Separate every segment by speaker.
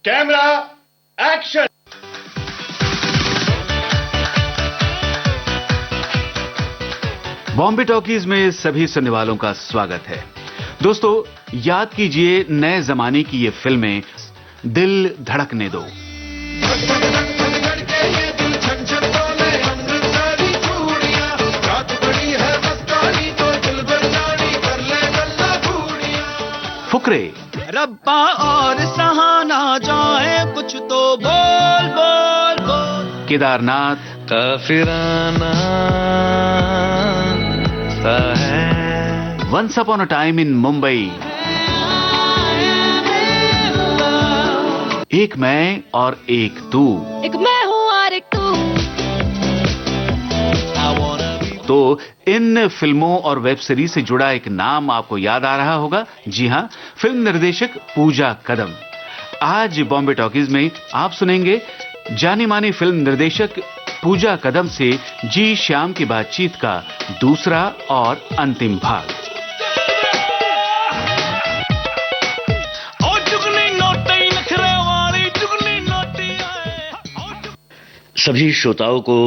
Speaker 1: Camera action.
Speaker 2: Bombay talkies में सभी सुनने वालों का स्वागत है। दोस्तों, याद कीजिए नए जमाने की ये फिल्में दिल धड़कने दो। फुकरे,
Speaker 3: रब्बा और सहाना जाए कुछ तो बोल बोल बोल।
Speaker 2: केदारनाथ,
Speaker 3: काफिराना सा है।
Speaker 2: Once upon a time in Mumbai, एक मैं और एक तू।
Speaker 4: एक मैं हूँ और एक तू।
Speaker 2: तो इन फिल्मों और वेब सीरीज से जुड़ा एक नाम आपको याद आ रहा होगा। जी हां, फिल्म निर्देशक पूजा कदम। आज बॉम्बे टॉकीज में आप सुनेंगे जानी मानी फिल्म निर्देशक पूजा कदम से जी श्याम की बातचीत का दूसरा और अंतिम भाग।
Speaker 5: सभी श्रोताओं को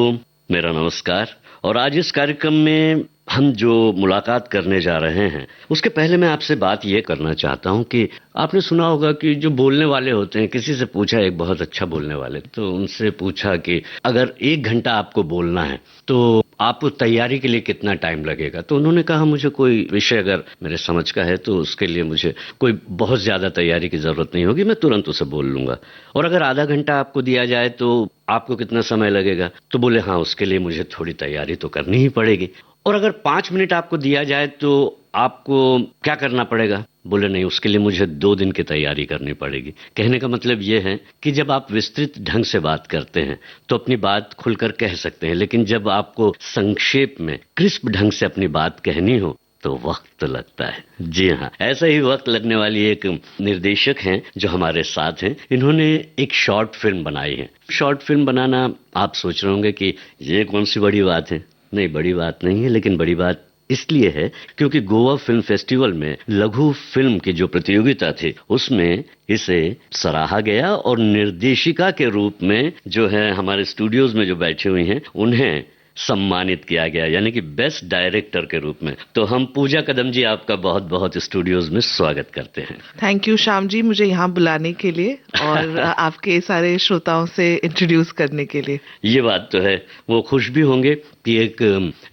Speaker 5: मेरा नमस्कार। और आज इस कार्यक्रम में हम जो मुलाकात करने जा रहे हैं उसके पहले मैं आपसे बात ये करना चाहता हूं कि आपने सुना होगा कि जो बोलने वाले होते हैं, किसी से पूछा, एक बहुत अच्छा बोलने वाले, तो उनसे पूछा कि अगर 1 घंटा आपको बोलना है तो आपको तैयारी के लिए कितना टाइम लगेगा। तो उन्होंने कहा मुझे कोई विषय अगर मेरे समझ का है तो उसके लिए मुझे कोई बहुत ज्यादा तैयारी की जरूरत नहीं होगी, मैं तुरंत उसे बोल लूंगा। और अगर आधा घंटा आपको दिया जाए तो आपको कितना समय लगेगा। तो बोले हाँ, उसके लिए मुझे थोड़ी तैयारी तो करनी ही पड़ेगी। और अगर 5 मिनट आपको दिया जाए तो आपको क्या करना पड़ेगा। बोले नहीं, उसके लिए मुझे 2 दिन की तैयारी करनी पड़ेगी। कहने का मतलब यह है कि जब आप विस्तृत ढंग से बात करते हैं तो अपनी बात खुलकर कह सकते हैं, लेकिन जब आपको संक्षेप में क्रिस्प ढंग से अपनी बात कहनी हो तो वक्त लगता है। जी हाँ, ऐसा ही वक्त लगने वाली एक निर्देशक हैं जो हमारे साथ हैं। इन्होंने एक शॉर्ट फिल्म बनाई है। शॉर्ट फिल्म बनाना, आप सोच रहे होंगे कि ये कौन सी बड़ी बात है। नहीं, बड़ी बात नहीं है, लेकिन बड़ी बात इसलिए है क्योंकि गोवा फिल्म फेस्टिवल में लघु फिल्म की जो प्रतियोगिता थी उसमें इसे सराहा गया और निर्देशिका के रूप में जो है हमारे स्टूडियोज में जो बैठे हुए हैं उन्हें सम्मानित किया गया, यानी कि बेस्ट डायरेक्टर के रूप में। तो हम पूजा कदम जी आपका बहुत बहुत स्टूडियोज में स्वागत करते हैं।
Speaker 6: थैंक यू श्याम जी, मुझे यहाँ बुलाने के लिए और आपके सारे श्रोताओं से इंट्रोड्यूस करने के लिए।
Speaker 5: ये बात तो है, वो खुश भी होंगे कि एक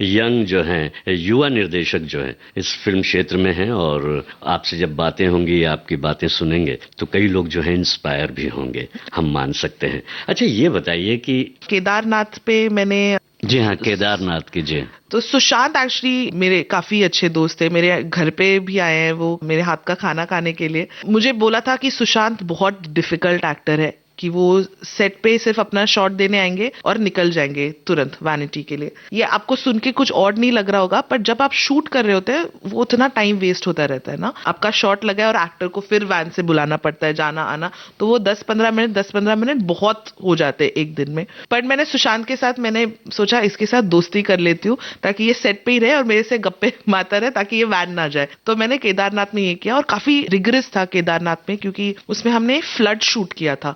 Speaker 5: यंग जो हैं, युवा निर्देशक जो हैं इस फिल्म क्षेत्र में हैं। और आपसे जब बातें होंगी, आपकी बातें सुनेंगे तो कई लोग जो हैं इंस्पायर भी होंगे, हम मान सकते हैं। अच्छा, ये बताइए कि
Speaker 6: केदारनाथ पे मैंने।
Speaker 5: जी हाँ, केदारनाथ की। जी,
Speaker 6: तो सुशांत एक्चुअली मेरे काफी अच्छे दोस्त थे, मेरे घर पे भी आए हैं वो मेरे हाथ का खाना खाने के लिए। मुझे बोला था कि सुशांत बहुत डिफिकल्ट एक्टर है, कि वो सेट पे सिर्फ अपना शॉट देने आएंगे और निकल जाएंगे तुरंत वैनिटी के लिए। ये आपको सुन के कुछ और नहीं लग रहा होगा, पर जब आप शूट कर रहे होते हैं वो उतना टाइम वेस्ट होता रहता है ना। आपका शॉट लगा है और एक्टर को फिर वैन से बुलाना पड़ता है, जाना आना, तो वो 10-15 मिनट बहुत हो जाते हैं एक दिन में। पर मैंने सुशांत के साथ मैंने सोचा इसके साथ दोस्ती कर लेती हूँ ताकि ये सेट पे ही रहे और मेरे से गप्पे मारता रहे ताकि ये वैन ना जाए। तो मैंने केदारनाथ में ये किया और काफी रिगरस था केदारनाथ में, क्योंकि उसमें हमने फ्लड शूट किया था।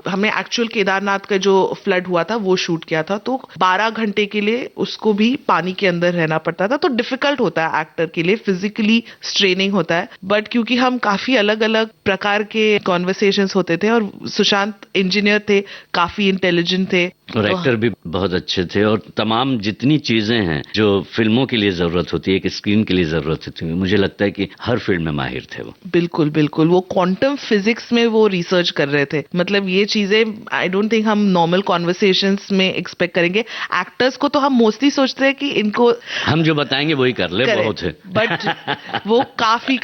Speaker 6: हमने एक्चुअल केदारनाथ का जो फ्लड हुआ था वो शूट किया था। तो 12 घंटे के लिए उसको भी पानी के अंदर रहना पड़ता था। तो डिफिकल्ट होता है एक्टर के लिए, फिजिकली स्ट्रेनिंग होता है। बट क्योंकि हम काफी अलग अलग प्रकार के कॉन्वर्सेशंस होते थे और सुशांत इंजीनियर थे, काफी इंटेलिजेंट थे
Speaker 5: और एक्टर भी बहुत अच्छे थे। और तमाम जितनी चीजें हैं जो फिल्मों के लिए जरूरत होती है, एक स्क्रीन के लिए जरूरत होती है, मुझे लगता है कि हर फील्ड में माहिर थे वो।
Speaker 6: बिल्कुल बिल्कुल, वो क्वांटम फिजिक्स में वो रिसर्च कर रहे थे। मतलब ये चीजें आई डोंट थिंक हम नॉर्मल कॉन्वर्सेशंस में एक्सपेक्ट करेंगे। एक्टर्स को तो हम मोस्टली सोचते हैं कि इनको
Speaker 5: हम जो बताएंगे वही कर ले, बहुत है।
Speaker 6: बट वो काफी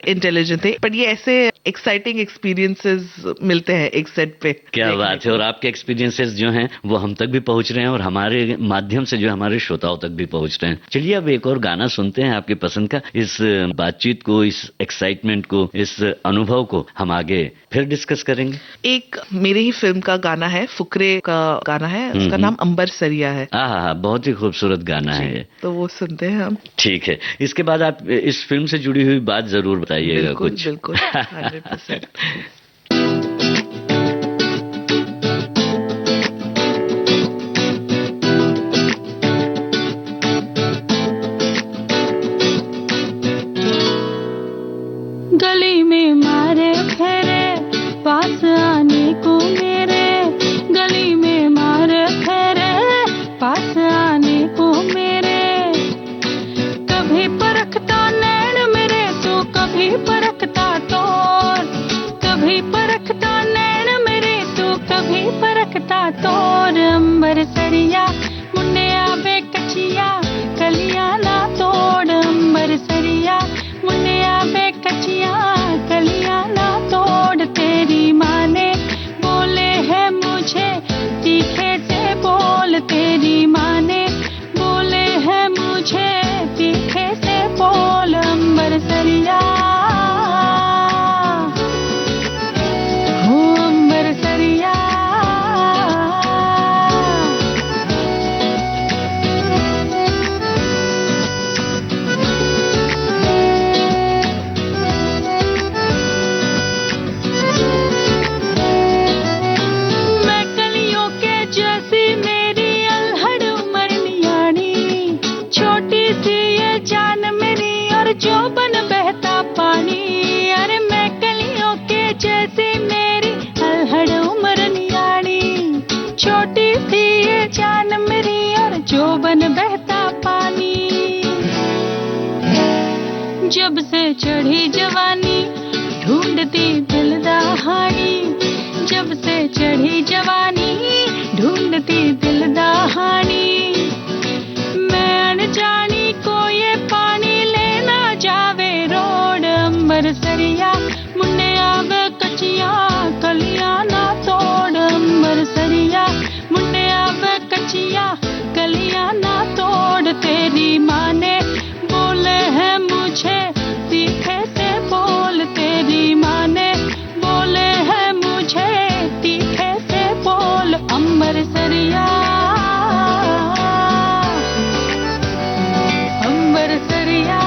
Speaker 6: इंटेलिजेंट थे। बट ये ऐसे एक्साइटिंग एक्सपीरियंसेस मिलते हैं एक सेट पे।
Speaker 5: क्या बात है। और आपके एक्सपीरियंसेस जो हैं वो हम तक भी पहुंच रहे हैं और हमारे माध्यम से जो हमारे श्रोताओं तक भी पहुंच रहे हैं। चलिए अब एक और गाना सुनते हैं आपकी पसंद का। इस बातचीत को, इस एक्साइटमेंट को, इस अनुभव को हम आगे फिर डिस्कस करेंगे।
Speaker 6: एक मेरे ही फिल्म का गाना है, फुकरे का गाना है, उसका नाम अंबर सरिया है।
Speaker 5: हाँ, बहुत ही खूबसूरत गाना है।
Speaker 6: तो वो सुनते हैं हम।
Speaker 5: ठीक है, इसके बाद आप इस फिल्म से जुड़ी हुई बात जरूर बताइएगा कुछ।
Speaker 6: बिल्कुल 100%।
Speaker 4: जान मेरी और जोबन बहता पानी। जब से चढ़ी जवानी ढूंढती दिल दहाड़ी, जब से चढ़ी जवानी ढूंढती दिल दहाड़ी। मैं अनजानी को ये पानी लेना जावे रोड, अंबर सरिया मुन्ने आवे कचिया कलियां ना तोड़, अंबर सरिया मुन्ने आवे कचिया कलियां ना तोड़। तेरी माँ ने बोले हैं मुझे तीखे से बोल, तेरी माँ ने बोले हैं मुझे तीखे से बोल, अंबर सरिया अंबर सरिया।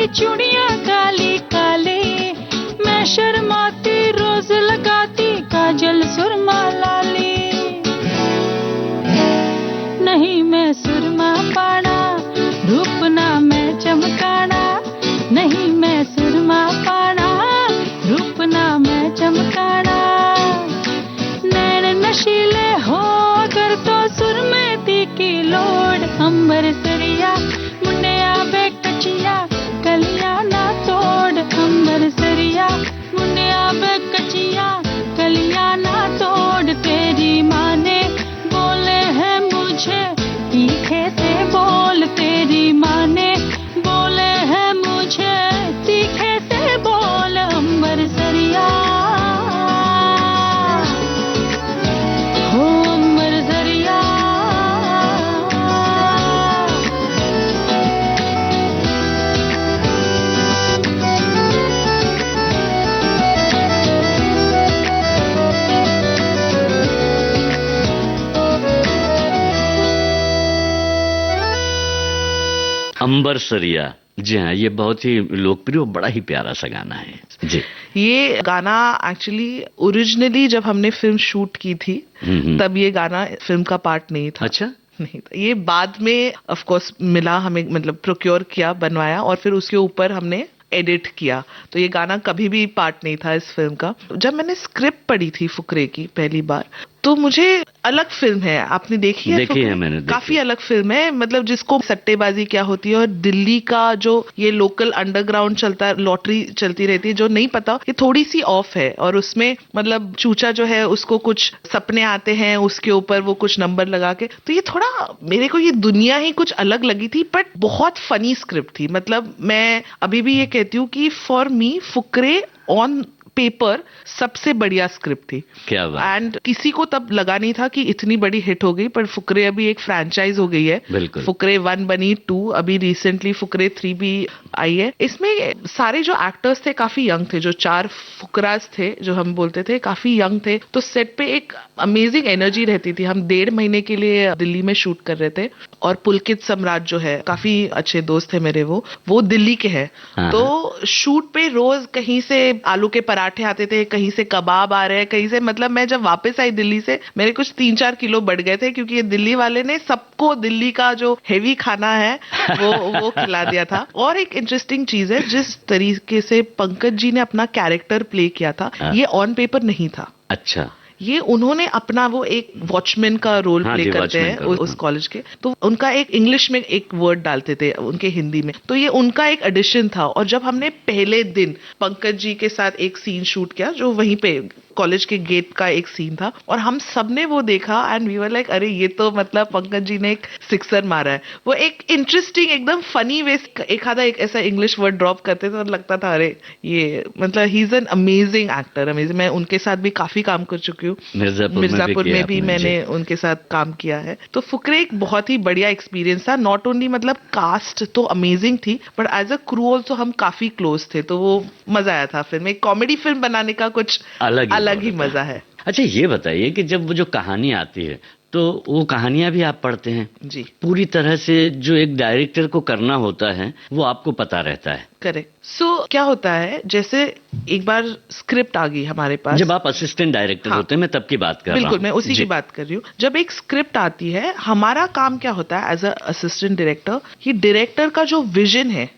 Speaker 4: चूड़ियां काली काली, मैं शर्माती रोज लगाती काजल सुरमा लाली। नहीं मैं सुरमा पाना रूप ना मैं चमकाना, नहीं मैं सुरमा पाना रूप ना मैं चमकाना। नैन नशीले हो अगर तो सुरमे की लोड, अंबर सरिया मुन्ने आवे कचिया कलियां ना तोड़, अंबर सरिया मुन्ने आवे कचिया कलियां ना तोड़। तेरी माँ ने बोले हैं मुझे तीखे से बोल, तेरी माँ ने बोले हैं मुझे तीखे से बोल, अंबर सरिया हो अंबर सरिया।
Speaker 5: अंबर सरिया, जी हाँ, ये बहुत ही लोकप्रिय और बड़ा ही प्यारा सा गाना है जी।
Speaker 6: ये गाना एक्चुअली ओरिजिनली जब हमने फिल्म शूट की थी तब ये गाना फिल्म का पार्ट नहीं था।
Speaker 5: अच्छा,
Speaker 6: नहीं था, ये बाद में ऑफ कोर्स मिला हमें, मतलब प्रोक्योर किया, बनवाया और फिर उसके ऊपर हमने एडिट किया। तो ये गाना कभी भी पार्ट नहीं था इस फिल्म का। जब मैंने स्क्रिप्ट पढ़ी थी फुकरे की पहली बार, तो मुझे अलग फिल्म है, आपने देखी है?
Speaker 5: देखी है मैंने,
Speaker 6: काफी अलग फिल्म है, मतलब जिसको सट्टेबाजी क्या होती है और दिल्ली का जो ये लोकल अंडरग्राउंड चलता है, लॉटरी चलती रहती है, जो नहीं पता, ये थोड़ी सी ऑफ है। और उसमें मतलब चूचा जो है उसको कुछ सपने आते हैं, उसके ऊपर वो कुछ नंबर लगा के, तो ये थोड़ा मेरे को ये दुनिया ही कुछ अलग लगी थी, बट बहुत फनी स्क्रिप्ट थी। मतलब मैं अभी भी ये कहती हूँ कि for me Fukrey on paper सबसे बढ़िया स्क्रिप्ट थी।
Speaker 5: क्या बात।
Speaker 6: एंड किसी को तब लगा नहीं था कि इतनी बड़ी हिट हो गई, पर फुकरे अभी एक फ्रैंचाइज हो गई है।
Speaker 5: बिल्कुल।
Speaker 6: फुकरे 1 बनी, 2 अभी रिसेंटली फुकरे 3 भी आई है। इसमें सारे जो एक्टर्स थे काफी यंग थे, जो 4 फुकरास थे जो हम बोलते थे, काफी यंग थे। तो सेट पे एक अमेजिंग एनर्जी रहती थी। हम 1.5 महीने के लिए दिल्ली में शूट कर रहे थे और पुलकित सम्राट जो है, काफी अच्छे दोस्त है मेरे, वो दिल्ली के हैं। तो शूट पे रोज कहीं से आलू के पराठे आते थे, कहीं से कबाब आ रहे हैं, कहीं से, मतलब मैं जब वापस आई दिल्ली से मेरे कुछ 3-4 किलो बढ़ गए थे, क्योंकि ये दिल्ली वाले ने सबको दिल्ली का जो हेवी खाना है वो खिला दिया था। और एक इंटरेस्टिंग चीज है, जिस तरीके से पंकज जी ने अपना कैरेक्टर प्ले किया था, ये ऑन पेपर नहीं था।
Speaker 5: अच्छा,
Speaker 6: ये उन्होंने अपना वो एक वॉचमैन का रोल प्ले करते हैं उस कॉलेज के, तो उनका एक इंग्लिश में एक वर्ड डालते थे उनके हिंदी में, तो ये उनका एक एडिशन था। और जब हमने पहले दिन पंकज जी के साथ एक सीन शूट किया, जो वहीं पे कॉलेज के गेट का एक सीन था, और हम सबने वो देखा एंड वी वर लाइक, अरे ये तो मतलब पंकज जी ने एक सिक्सर मारा है। वो एक इंटरेस्टिंग एकदम फनी वे एक आधा एक ऐसा इंग्लिश वर्ड ड्रॉप करते थे और लगता था अरे ये मतलब he is an amazing actor, amazing. मैं उनके साथ भी काफी काम कर चुकी हूँ, मिर्जापुर में भी मैंने उनके साथ काम किया है। तो फुकरे एक बहुत ही बढ़िया एक्सपीरियंस था। नॉट ओनली मतलब कास्ट तो अमेजिंग थी, but as a crew also हम काफी क्लोज थे, तो वो मजा आया था। फिल्म एक कॉमेडी फिल्म बनाने का कुछ अलग ही मजा है।
Speaker 5: अच्छा, ये बताइए कि जब वो जो कहानी आती है, तो वो कहानियां भी आप पढ़ते हैं
Speaker 6: जी
Speaker 5: पूरी तरह से। जो एक डायरेक्टर को करना होता है वो आपको पता रहता है।
Speaker 6: करेक्ट। सो क्या होता है, जैसे एक बार स्क्रिप्ट आ गई हमारे पास,
Speaker 5: जब आप असिस्टेंट डायरेक्टर
Speaker 6: हाँ,
Speaker 5: होते हैं, मैं तब की बात कर रहा हूँ।
Speaker 6: बिल्कुल मैं उसी
Speaker 5: जी।
Speaker 6: की बात कर रही हूँ। जब एक स्क्रिप्ट आती है, हमारा काम क्या होता है एज अ असिस्टेंट डायरेक्टर कि डायरेक्टर का जो विजन है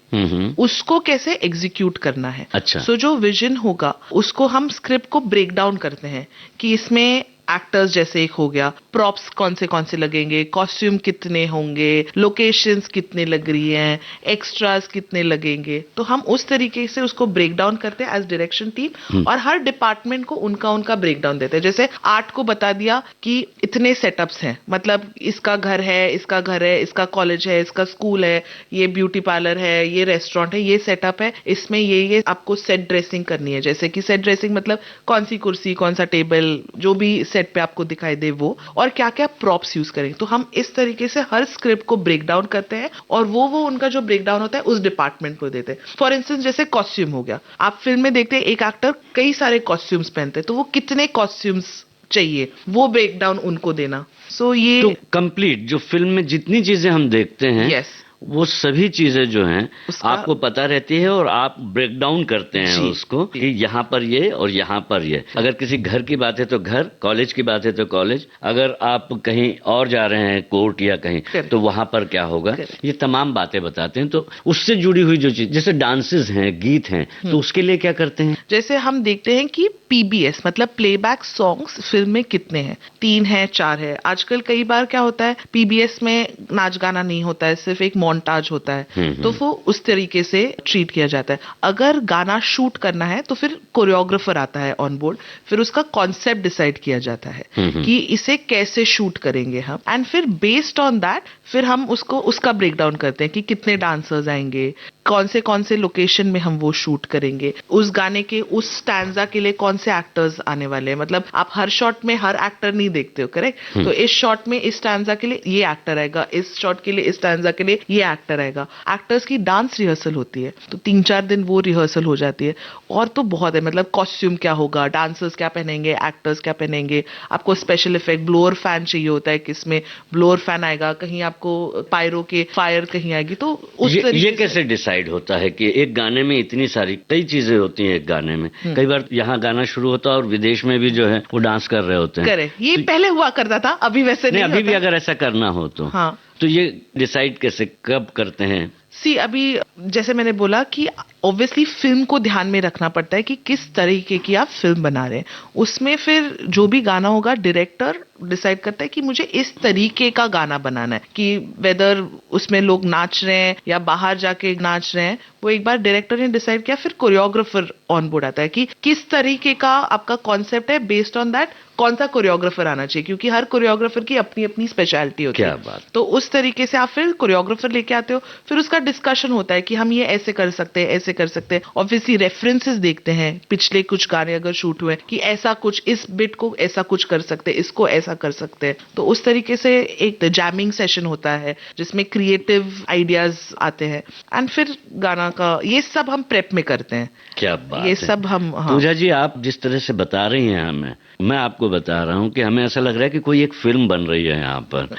Speaker 6: उसको कैसे एग्जीक्यूट करना है।
Speaker 5: अच्छा।
Speaker 6: सो जो विजन होगा उसको हम स्क्रिप्ट को ब्रेक डाउन करते हैं कि इसमें एक्टर्स जैसे एक हो गया, प्रॉप्स कौन से लगेंगे, कॉस्ट्यूम कितने होंगे, लोकेशंस कितने लग रही हैं, एक्स्ट्रास कितने लगेंगे। तो हम उस तरीके से उसको ब्रेक डाउन करते हैं एज डायरेक्शन टीम, और हर डिपार्टमेंट को उनका ब्रेक डाउन देते हैं। जैसे आर्ट को बता दिया कि इतने सेटअप्स हैं, मतलब इसका घर है, इसका कॉलेज है, इसका स्कूल है, ये ब्यूटी पार्लर है, ये रेस्टोरेंट है, ये सेटअप है, इसमें ये आपको सेट ड्रेसिंग करनी है। जैसे कि सेट ड्रेसिंग मतलब कौन सी कुर्सी, कौन सा टेबल, जो भी सेट पे आपको दिखाई दे वो, और क्या क्या प्रॉप्स यूज करेंगे। तो हम इस तरीके से हर स्क्रिप्ट को ब्रेक डाउन करते हैं, और वो उनका जो ब्रेक डाउन होता है उस डिपार्टमेंट को देते हैं। फॉर इंस्टेंस जैसे कॉस्ट्यूम हो गया, आप फिल्म में देखते हैं एक एक्टर कई सारे कॉस्ट्यूम्स पहनते हैं, तो वो कितने कॉस्ट्यूम्स चाहिए वो ब्रेक डाउन उनको देना। सो ये
Speaker 5: तो कंप्लीट जो फिल्म में जितनी चीजें हम देखते हैं
Speaker 6: यस
Speaker 5: वो सभी चीजें जो हैं
Speaker 6: उसका-
Speaker 5: आपको पता रहती है, और आप ब्रेक डाउन करते हैं
Speaker 6: जी,
Speaker 5: उसको कि यहाँ पर ये और यहाँ पर ये। अगर किसी घर की बात है तो घर, कॉलेज की बात है तो कॉलेज, अगर आप कहीं और जा रहे हैं कोर्ट या कहीं
Speaker 6: Correct.
Speaker 5: तो वहां पर क्या होगा,
Speaker 6: Correct.
Speaker 5: ये तमाम बातें बताते हैं। तो उससे जुड़ी हुई जो चीज, जैसे डांसेस हैं, गीत हैं, तो उसके लिए क्या करते हैं?
Speaker 6: जैसे हम देखते हैं कि पीबीएस मतलब प्लेबैक सॉन्ग्स फिल्म में कितने हैं, 3 है 4 है। आजकल कई बार क्या होता है, पीबीएस में नाच गाना नहीं होता है, सिर्फ एक मोन्टाज होता है, तो वो उस तरीके से ट्रीट किया जाता है। अगर गाना शूट करना है तो फिर कोरियोग्राफर आता है ऑन बोर्ड, फिर उसका कॉन्सेप्ट डिसाइड किया जाता है कि इसे कैसे शूट करेंगे हम, एंड फिर बेस्ड ऑन दैट फिर हम उसका ब्रेक डाउन करते हैं कि कितने डांसर्स आएंगे, कौन से लोकेशन में हम वो शूट करेंगे, उस गाने के उस स्टैंजा के लिए कौन से एक्टर्स आने वाले हैं। मतलब आप हर शॉट में हर एक्टर नहीं देखते हो, करेक्ट? तो इस शॉट में इस स्टैंजा के लिए ये एक्टर आएगा, इस शॉट के लिए इस स्टैंजा के लिए ये एक्टर आएगा। एक्टर्स की डांस रिहर्सल होती है, तो 3-4 दिन वो रिहर्सल हो जाती है। और तो बहुत है, मतलब कॉस्ट्यूम क्या होगा, डांसर्स क्या पहनेंगे, एक्टर्स क्या पहनेंगे, आपको स्पेशल इफेक्ट, ब्लोअर फैन चाहिए होता है, किसमें ब्लोअर फैन आएगा, कहीं आपको पायरो के फायर कहीं आएगी। तो उस तरीके
Speaker 5: ये
Speaker 6: से
Speaker 5: कैसे डिसाइड होता है कि एक गाने में इतनी सारी कई चीजें होती हैं एक गाने में? कई बार यहाँ गाना शुरू होता है और विदेश में भी जो है वो डांस कर रहे होते हैं।
Speaker 6: करे, ये पहले हुआ करता था, अभी वैसे नहीं
Speaker 5: अभी भी
Speaker 6: होता।
Speaker 5: अगर ऐसा करना हो तो
Speaker 6: हाँ,
Speaker 5: तो ये डिसाइड कैसे कब करते हैं?
Speaker 6: अभी जैसे मैंने बोला कि ऑब्वियसली फिल्म को ध्यान में रखना पड़ता है कि किस तरीके की आप फिल्म बना रहे हैं। उसमें फिर जो भी गाना होगा डायरेक्टर डिसाइड करता है कि मुझे इस तरीके का गाना बनाना है, कि वेदर उसमें लोग नाच रहे हैं या बाहर जाके नाच रहे हैं, वो एक बार डायरेक्टर ने डिसाइड किया, फिर कोरियोग्राफर ऑन बोर्ड आता है कि किस तरीके का आपका कॉन्सेप्ट है, बेस्ड ऑन दैट कौन सा कोरियोग्राफर आना चाहिए, क्योंकि हर कोरियोग्राफर की अपनी अपनी स्पेशलिटी होती है।
Speaker 5: क्या बात।
Speaker 6: तो उस तरीके से आप फिर कोरियोग्राफर लेके आते हो, फिर उसका डिस्कशन होता है कि हम ये ऐसे कर सकते हैं, ऐसे कर सकते हैं। ऑब्वियसली रेफरेंसेस देखते हैं, पिछले कुछ गाने अगर शूट हुए कि ऐसा कुछ, इस बिट को ऐसा कुछ कर सकते हैं, इसको ऐसा कर सकते हैं। तो उस तरीके से एक जैमिंग सेशन होता है जिसमें क्रिएटिव आइडियाज आते हैं, एंड फिर गाना का ये सब हम प्रेप में करते हैं।
Speaker 5: क्या बात
Speaker 6: ये
Speaker 5: है।
Speaker 6: सब हम, हाँ।
Speaker 5: पूजा जी, आप जिस तरह से बता रही हैं हमें, मैं आपको बता रहा हूं कि हमें ऐसा लग रहा है कि कोई एक फिल्म बन रही है यहाँ पर।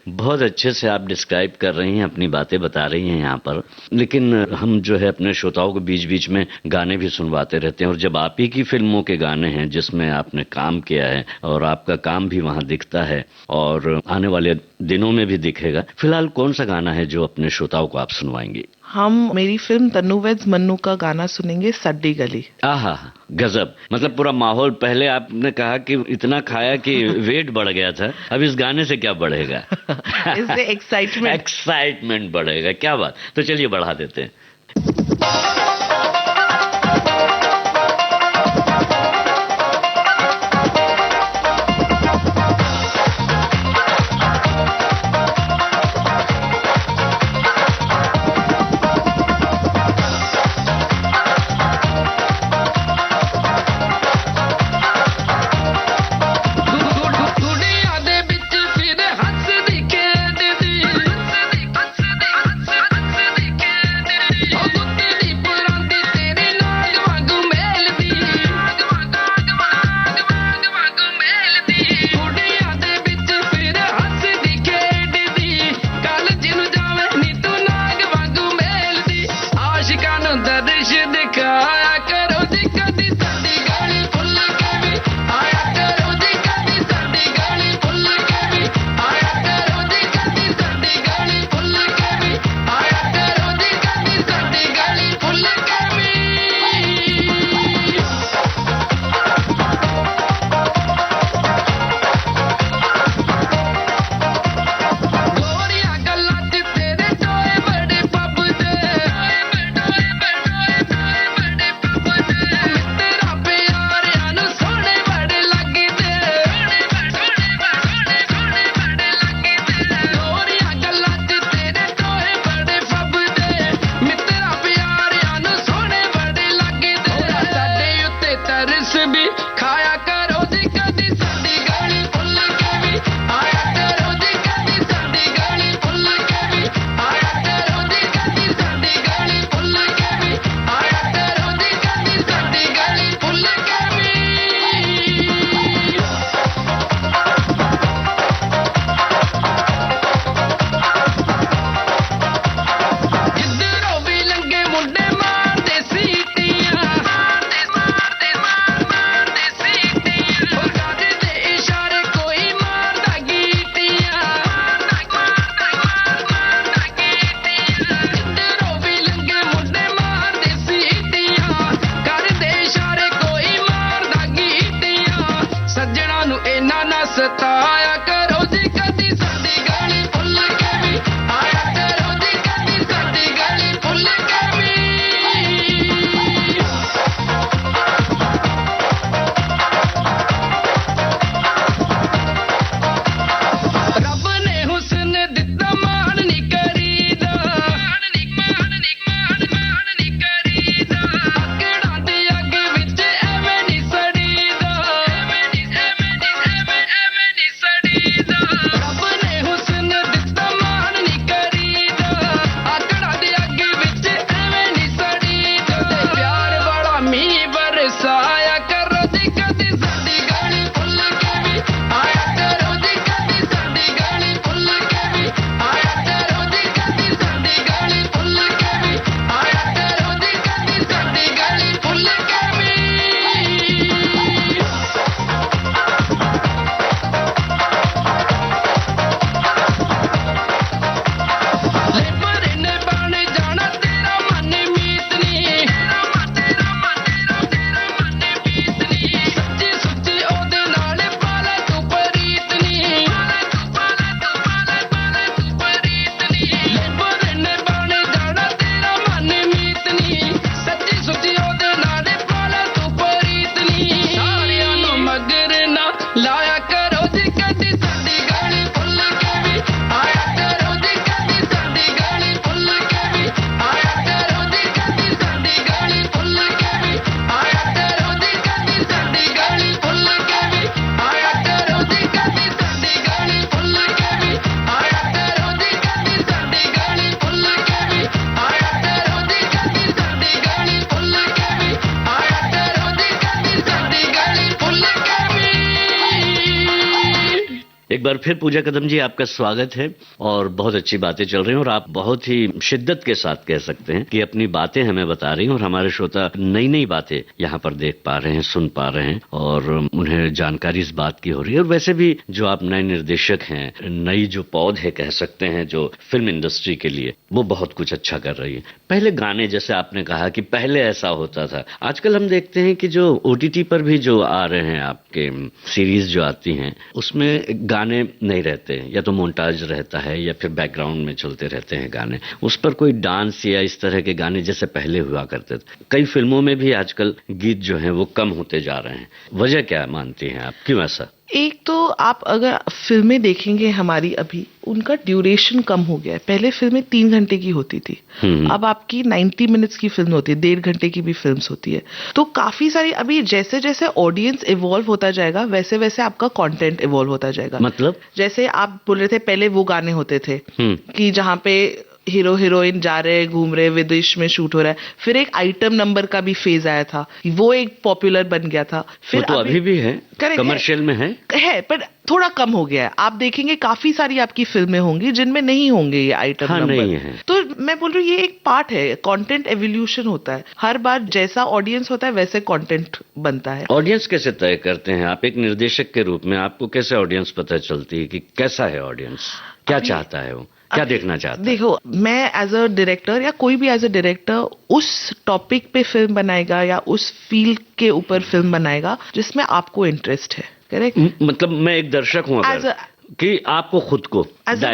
Speaker 5: बहुत अच्छे से आप डिस्क्राइब कर रही हैं, अपनी बातें बता रही हैं यहाँ पर। लेकिन हम जो है अपने श्रोताओं को बीच बीच में गाने भी सुनवाते रहते हैं, और जब आप ही की फिल्मों के गाने हैं जिसमें आपने काम किया है और आपका काम भी वहाँ दिखता है और आने वाले दिनों में भी दिखेगा, फिलहाल कौन सा गाना है जो अपने श्रोताओं को आप सुनवाएंगे?
Speaker 6: हम मेरी फिल्म तन्नू वेड्स मन्नू का गाना सुनेंगे, सड्डी गली।
Speaker 5: आहा, गजब। मतलब पूरा माहौल, पहले आपने कहा कि इतना खाया कि वेट बढ़ गया था, अब इस गाने से क्या बढ़ेगा?
Speaker 6: इससे
Speaker 5: एक्साइटमेंट बढ़ेगा। क्या बात। तो चलिए बढ़ा देते हैं।
Speaker 3: ਦੁਨੀਆ ਦੇ ਵਿੱਚ ਫਿਰ ਹੱਸਦੀ ਖੇਡਦੀ ਉਹ ਗੁੱਤ ਦੀ
Speaker 5: एक बार फिर पूजा कदम जी आपका स्वागत है और बहुत अच्छी बातें चल रही हैं और आप बहुत ही शिद्दत के साथ कह सकते हैं कि अपनी बातें हमें बता रही हैं और हमारे श्रोता नई नई बातें यहाँ पर देख पा रहे हैं, सुन पा रहे हैं और उन्हें जानकारी इस बात की हो रही है। और वैसे भी जो आप नए निर्देशक हैं, नई जो पौध है कह सकते हैं जो फिल्म इंडस्ट्री के लिए, वो बहुत कुछ अच्छा कर रही है। पहले गाने, जैसे आपने कहा कि पहले ऐसा होता था, आजकल हम देखते हैं कि जो OTT पर भी जो आ रहे हैं आपके सीरीज जो आती हैं उसमें गाने नहीं रहते, या तो मोन्टाज रहता है या फिर बैकग्राउंड में चलते रहते हैं गाने, उस पर कोई डांस या इस तरह के गाने जैसे पहले हुआ करते थे। कई फिल्मों में भी आजकल गीत जो हैं वो कम होते जा रहे हैं, वजह क्या मानती हैं आप, क्यों ऐसा?
Speaker 6: एक तो आप अगर फिल्में देखेंगे हमारी, अभी उनका ड्यूरेशन कम हो गया है। पहले फिल्में 3 घंटे की होती थी, अब आपकी 90 मिनट्स की फिल्म होती है, 1.5 घंटे की भी फिल्म्स होती है। तो काफी सारी, अभी जैसे जैसे ऑडियंस इवॉल्व होता जाएगा वैसे वैसे आपका कंटेंट इवॉल्व होता जाएगा।
Speaker 5: मतलब
Speaker 6: जैसे आप बोल रहे थे पहले वो गाने होते थे कि जहाँ पे हीरो हीरोइन जा रहे हैं, घूम रहे, विदेश में शूट हो रहा है। फिर एक आइटम नंबर का भी फेज आया था, वो एक पॉपुलर बन गया था। फिर
Speaker 5: वो तो अभी भी है, कमर्शियल में है
Speaker 6: पर थोड़ा कम हो गया है। आप देखेंगे काफी सारी आपकी फिल्में होंगी जिनमें नहीं होंगे ये आइटम नंबर।
Speaker 5: नहीं है।
Speaker 6: तो मैं बोल रही हूँ ये एक पार्ट है, कंटेंट एवोल्यूशन होता है। हर बार जैसा ऑडियंस होता है वैसे कंटेंट बनता है।
Speaker 5: ऑडियंस कैसे तय करते हैं आप, एक निर्देशक के रूप में आपको कैसे ऑडियंस पता चलती है कि कैसा है ऑडियंस, क्या चाहता है वो, क्या देखना चाहता है?
Speaker 6: देखो, मैं एज अ डायरेक्टर या कोई भी एज अ डायरेक्टर उस टॉपिक पे फिल्म बनाएगा या उस फील्ड के ऊपर फिल्म बनाएगा जिसमें आपको इंटरेस्ट है। करेक्ट?
Speaker 5: मतलब मैं एक दर्शक हूं अगर, कि आपको खुद को
Speaker 6: एज अ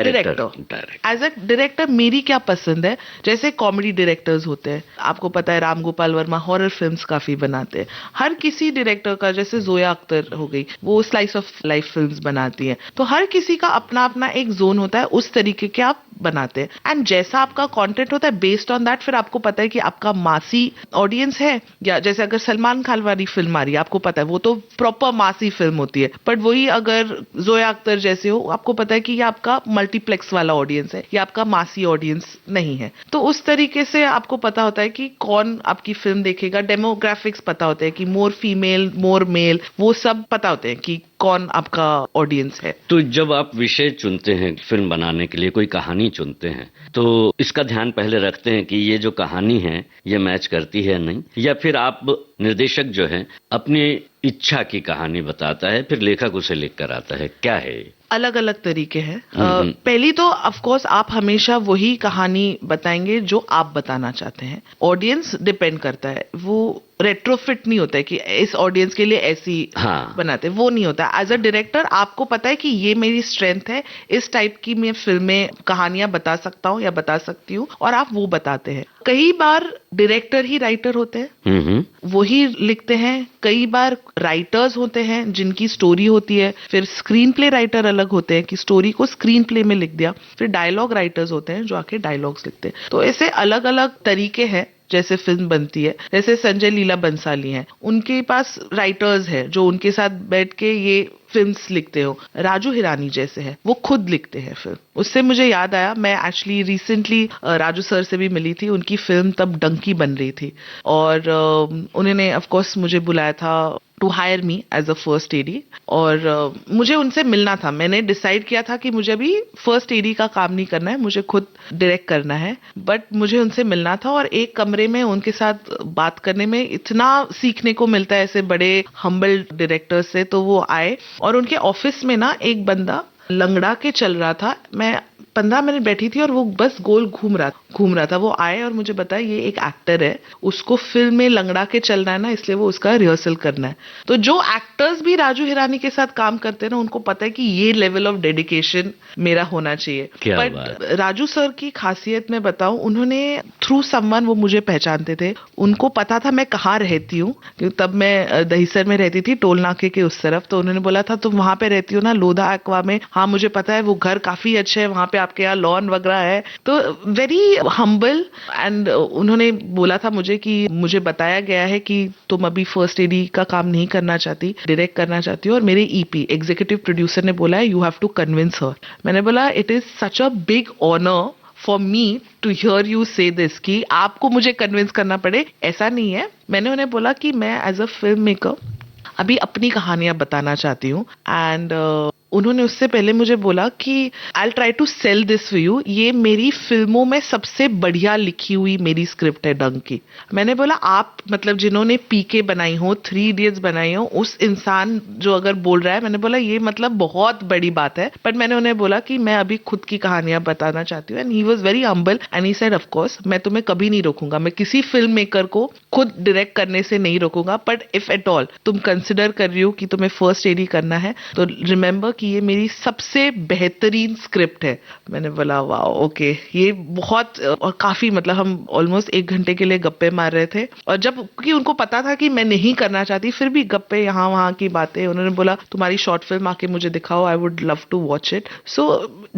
Speaker 6: डायरेक्टर मेरी क्या पसंद है। जैसे कॉमेडी डायरेक्टर्स होते हैं, आपको पता है राम गोपाल वर्मा हॉरर फिल्म्स काफी बनाते हैं। हर किसी डायरेक्टर का, जैसे जोया अख्तर हो गई, वो स्लाइस ऑफ लाइफ फिल्म्स बनाती हैं। तो हर किसी का अपना अपना एक जोन होता है, उस तरीके के आप बनाते हैं। एंड जैसा आपका कंटेंट होता है, बेस्ड ऑन दैट फिर आपको पता है कि आपका मासी ऑडियंस है, या जैसे अगर सलमान खान वाली फिल्म आ रही है, आपको पता है वो तो प्रॉपर मासी फिल्म होती है। बट वही अगर जोया अख्तर जैसे हो, आपको पता है कि ये आपका मल्टीप्लेक्स वाला ऑडियंस है, ये आपका मासी ऑडियंस नहीं है। तो उस तरीके से आपको पता होता है कि कौन आपकी फिल्म देखेगा। डेमोग्राफिक्स पता होते हैं कि मोर फीमेल, मोर मेल, वो सब पता होते हैं कि कौन आपका ऑडियंस है।
Speaker 5: तो जब आप विषय चुनते हैं फिल्म बनाने के लिए, कोई कहानी चुनते हैं, तो इसका ध्यान पहले रखते हैं कि ये जो कहानी है ये मैच करती है नहीं, या फिर आप निर्देशक जो है अपनी इच्छा की कहानी बताता है, फिर लेखक उसे लिख कर आता है, क्या है?
Speaker 6: अलग अलग तरीके हैं। पहली तो ऑफ कोर्स आप हमेशा वही कहानी बताएंगे जो आप बताना चाहते हैं। ऑडियंस डिपेंड करता है, वो रेट्रोफिट नहीं होता है कि इस ऑडियंस के लिए ऐसी बनाते, वो नहीं होता। एज अ डायरेक्टर आपको पता है कि ये मेरी स्ट्रेंथ है, इस टाइप की मैं फिल्में, कहानियां बता सकता हूँ या बता सकती हूँ, और आप वो बताते हैं। कई बार डायरेक्टर ही राइटर होते हैं, वही लिखते हैं। कई बार राइटर्स होते हैं जिनकी स्टोरी होती है, फिर स्क्रीन प्ले राइटर अलग होते हैं कि स्टोरी को स्क्रीन प्ले में लिख दिया। फिर डायलॉग राइटर्स होते हैं जो आके डायलॉग्स लिखते हैं। तो ऐसे अलग अलग तरीके हैं जैसे फिल्म बनती है। जैसे संजय लीला बंसाली हैं, उनके पास राइटर्स हैं जो उनके साथ बैठ के ये फिल्म्स लिखते हो। राजू हिरानी जैसे हैं, वो खुद लिखते हैं फिल्म। उससे मुझे याद आया, मैं एक्चुअली रिसेंटली राजू सर से भी मिली थी। उनकी फिल्म तब डंकी बन रही थी और उन्होंने ऑफ कोर्स मुझे बुलाया था to hire me as a first AD, और मुझे उनसे मिलना था। मैंने डिसाइड किया था कि मुझे अभी फर्स्ट एडी का काम नहीं करना है, मुझे खुद डायरेक्ट करना है, बट मुझे उनसे मिलना था। और एक कमरे में उनके साथ बात करने में इतना सीखने को मिलता है ऐसे बड़े हम्बल डायरेक्टर से। तो वो आए और उनके ऑफिस में ना एक बंदा लंगड़ा के चल रहा था। मैं 15 मिनट बैठी थी और वो बस गोल घूम रहा था। वो आए और मुझे बताया ये एक एक्टर है, उसको फिल्म में लंगड़ा के चलना है ना, इसलिए वो उसका रिहर्सल करना है। तो जो एक्टर्स भी राजू हिरानी के साथ काम करते हैं ना, उनको पता है कि ये लेवल ऑफ डेडिकेशन मेरा होना चाहिए। बट राजू सर की खासियत मैं बताऊं, उन्होंने थ्रू समवन वो मुझे पहचानते थे। उनको पता था मैं कहाँ रहती हूँ, क्योंकि तब मैं दहीसर में रहती थी, टोल नाके के उस तरफ। तो उन्होंने बोला था तुम वहां पे रहती हो ना, लोधा एक्वा में? हाँ मुझे पता है, वो घर काफी अच्छे है, वहां पे आपके यहाँ लॉन वगैरह है। तो वेरी हम्बल। एंड उन्होंने बोला था मुझे कि मुझे बताया गया है कि तुम अभी फर्स्ट एडी का काम नहीं करना चाहती, डायरेक्ट करना चाहती हो, और मेरे ईपी एग्जीक्यूटिव प्रोड्यूसर ने बोला है you have to convince her. मैंने बोला it is such a big honour for me to hear you say this, कि आपको मुझे कन्विंस करना पड़े, ऐसा नहीं है। मैंने उन्हें बोला कि मैं एज अ फिल्म मेकर अभी अपनी कहानियां बताना चाहती हूँ, एंड उन्होंने उससे पहले मुझे बोला कि I try to sell this for you, ये मेरी फिल्मों में सबसे बढ़िया लिखी हुई मेरी स्क्रिप्ट है डंक की। मैंने बोला आप मतलब जिन्होंने पीके बनाई हो, 3 इडियट्स बनाई हो, उस इंसान जो अगर बोल रहा है, मैंने बोला ये मतलब बहुत बड़ी बात है। बट मैंने उन्हें बोला कि मैं अभी खुद की कहानियां बताना चाहती हूँ, and he was very humble and he said of course मैं तुम्हें कभी नहीं रोकूंगा, मैं किसी फिल्म मेकर को खुद डायरेक्ट करने से नहीं रोकूंगा, बट इफ एट ऑल तुम कंसिडर कर रही हो कि तुम्हें फर्स्ट एडी करना है तो रिमेंबर कि ये मेरी सबसे बेहतरीन स्क्रिप्ट है। मैंने बोला वाह ओके, ये बहुत और काफी मतलब हम ऑलमोस्ट 1 घंटे के लिए गप्पे मार रहे थे, और जब क्योंकि उनको पता था कि मैं नहीं करना चाहती, फिर भी गप्पे यहाँ वहाँ की बातें। उन्होंने बोला तुम्हारी शॉर्ट फिल्म आके मुझे दिखाओ, I would love to watch it. So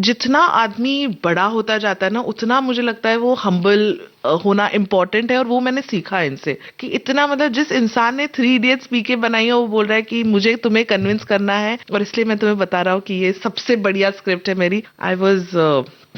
Speaker 6: जितना आदमी बड़ा होता जाता है ना, उतना मुझे लगता है वो हम्बल होना इम्पोर्टेंट है, और वो मैंने सीखा इनसे कि इतना मतलब जिस इंसान ने 3 इडियट्स पीके बनाई है वो बोल रहा है कि मुझे तुम्हें कन्विंस करना है और इसलिए मैं तुम्हें बता रहा हूँ कि ये सबसे बढ़िया स्क्रिप्ट है मेरी। I was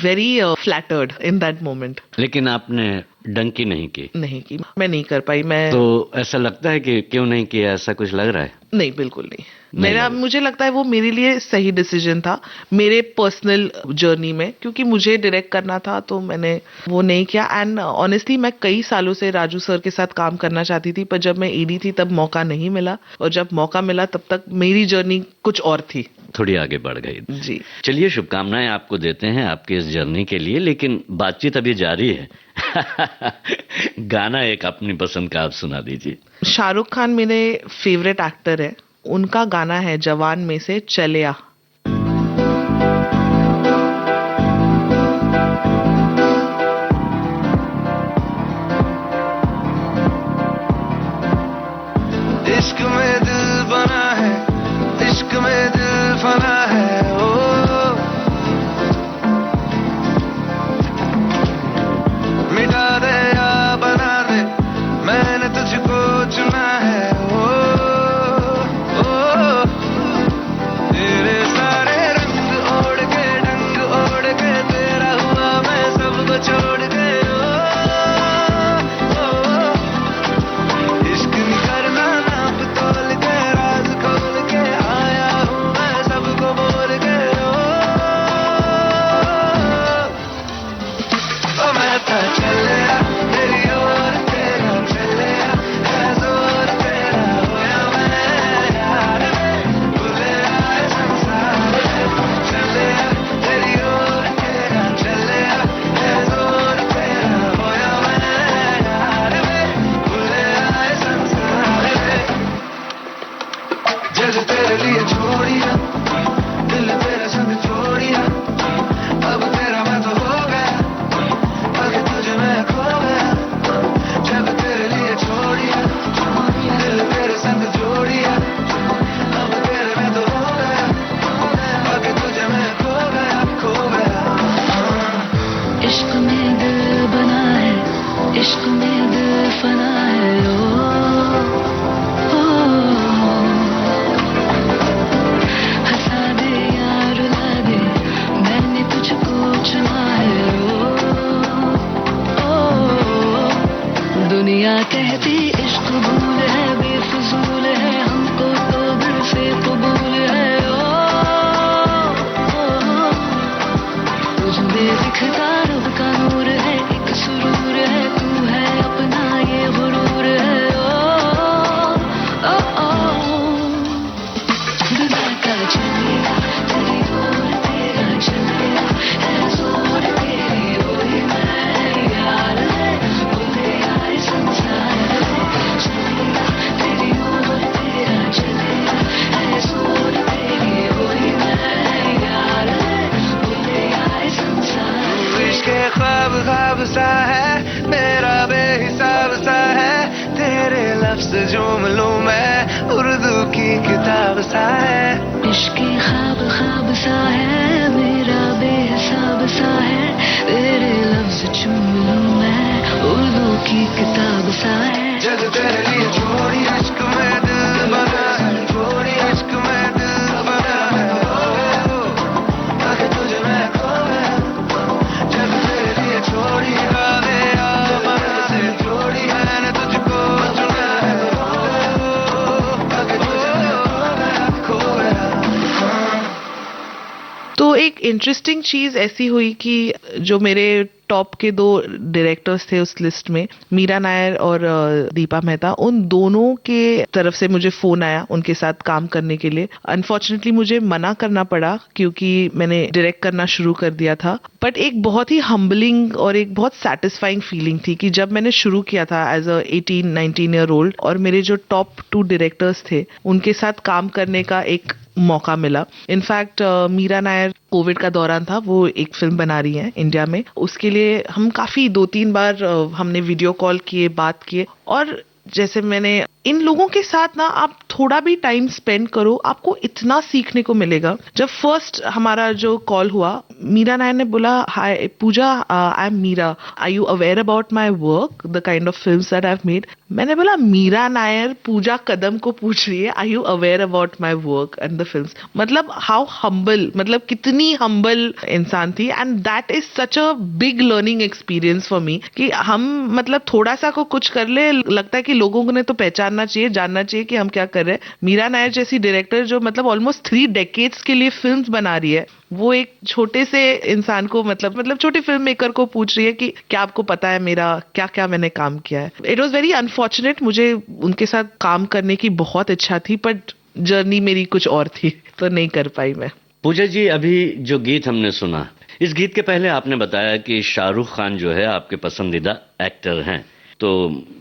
Speaker 6: very flattered in that moment.
Speaker 5: लेकिन आपने डंकी नहीं की?
Speaker 6: नहीं की, मैं नहीं कर पाई। मैं
Speaker 5: तो ऐसा लगता है कि क्यों नहीं किया, ऐसा कुछ लग रहा है?
Speaker 6: नहीं, बिल्कुल नहीं। मेरा मुझे लगता है वो मेरे लिए सही डिसीजन था मेरे पर्सनल जर्नी में, क्योंकि मुझे डायरेक्ट करना था तो मैंने वो नहीं किया। एंड ऑनेस्टली मैं कई सालों से राजू सर के साथ काम करना चाहती थी, पर जब मैं एडी थी तब मौका नहीं मिला, और जब मौका मिला तब तक मेरी जर्नी कुछ और थी,
Speaker 5: थोड़ी आगे बढ़ गई।
Speaker 6: जी
Speaker 5: चलिए, शुभकामनाएं आपको देते हैं आपकी इस जर्नी के लिए, लेकिन बातचीत अभी जारी है। गाना एक अपनी पसंद का आप सुना दीजिए।
Speaker 6: शाहरुख खान मेरे फेवरेट एक्टर है, उनका गाना है जवान में से चलिया।
Speaker 3: इश्क में दिल बना है, इश्क में दिल फना है, ओ मिटा दे या बना दे, मैंने तुझको चुना है, ओ तेरे सारे रंग ओढ़ के डंग ओढ़ के तेरा हुआ मैं सबको छोड़ के, इश्क नहीं करना नाप तोल के, राज खोल के आया हूँ मैं सबको बोल के, ओ मैं था चलिया तेरी ओर तेरा चलिया, है जोर तेरा होया मैं यार में, भूले आए संसार में, चलिया तेरी ओर तेरा चलिया, है जोर तेरा होया मैं यार में, भूले आए संसार में। जग तेरे लिए छोड़िया, दिल तेरे संग छोड़िया, अब तेरा मैं तो हो गया, आगे तुझे मैं खो गया। जग तेरे लिए छोड़िया, दिल तेरे संग जोड़िया, अब तेरे मैं तो हो गया, आगे तुझे मैं खो गया, खो गया।
Speaker 4: इश्क में दिल बना है, इश्क में दिल फना है, ओ हंसा दे या रुला दे, मैंने तुझको चुना है, ओ दुनिया कहती इश्क भूल है, बेफजूल है, हमको तो दिल से कबूल है, ओ तुझ में दिखता रब का नूर है, एक सुरूर है, तू है अपना ये गुरूर है, ओ दुनिया का चलिया तेरी ओर तेरा चलिया, है जोर तेरी वही मैं यार है, भूले आए संसार में, चलिया तेरी ओर तेरा चलिया, है जोर तेरी वही मैं यार है, भूले आए संसार में।
Speaker 3: इश्क ख्वाब ख्वाब सा है, मेरा बेहिसाब सा है, तेरे लफ्ज झूम लूं मैं, उर्दू की किताब सा है।
Speaker 4: इश्क ख्वाब ख्वाब सा है, मेरा बेहिसाब सा है, तेरे लफ्ज चूम लूं मैं, उर्दू की किताब सा है।
Speaker 3: जग तेरे लिए छोड़ी, इश्क में दिल बना है, छोड़ी इश्क में दिल बना है, आगे तुझे मैं खो गया। जग तेरे लिए छोड़ी, आगे आ बना से छोड़ी, मैंने तुझको चुना है, आगे तुझे मैं खो गया, खो गया।
Speaker 6: इंटरेस्टिंग चीज ऐसी हुई कि जो मेरे टॉप के 2 डायरेक्टर्स थे उस लिस्ट में, मीरा नायर और दीपा मेहता, उन दोनों के तरफ से मुझे फोन आया उनके साथ काम करने के लिए। अनफॉर्चुनेटली मुझे मना करना पड़ा क्योंकि मैंने डायरेक्ट करना शुरू कर दिया था, बट एक बहुत ही हम्बलिंग और एक बहुत सेटिस्फाइंग फीलिंग थी कि जब मैंने शुरू किया था एज अ 18-19 ईयर ओल्ड और मेरे जो टॉप 2 डायरेक्टर्स थे उनके साथ काम करने का एक मौका मिला। इनफैक्ट मीरा नायर कोविड का दौरान था, वो एक फिल्म बना रही हैं इंडिया में, उसके लिए हम काफी 2-3 बार हमने वीडियो कॉल किए, बात किए। और जैसे मैंने इन लोगों के साथ ना, आप थोड़ा भी टाइम स्पेंड करो आपको इतना सीखने को मिलेगा। जब फर्स्ट हमारा जो कॉल हुआ, मीरा नायर ने बोला, hi Pooja, I am Mira, are you aware about my work, the kind of films that I have made. मैंने बोला मीरा नायर पूजा कदम को पूछ रही है, are you aware about my work and the films. मतलब हाउ हम्बल, मतलब कितनी हम्बल इंसान थी। And that is such a big learning experience for me कि हम मतलब थोड़ा सा को कुछ कर ले, लगता है कि लोगों को ने तो पहचानना चाहिए, जानना चाहिए कि हम क्या कर रहे हैं। मीरा नायर जैसी डायरेक्टर जो मतलब ऑलमोस्ट 3 डेकेड्स के लिए फिल्म्स बना रही है, वो एक छोटे से इंसान को मतलब छोटे फिल्म मेकर को पूछ रही है कि क्या आपको पता है मेरा क्या क्या मैंने काम किया है। इट वाज वेरी अनफॉर्चुनेट, मुझे उनके साथ काम करने की बहुत इच्छा थी, बट जर्नी मेरी कुछ और थी तो नहीं कर पाई मैं।
Speaker 5: पूजा जी, अभी जो गीत हमने सुना, इस गीत के पहले आपने बताया कि शाहरुख खान जो है आपके पसंदीदा एक्टर हैं, तो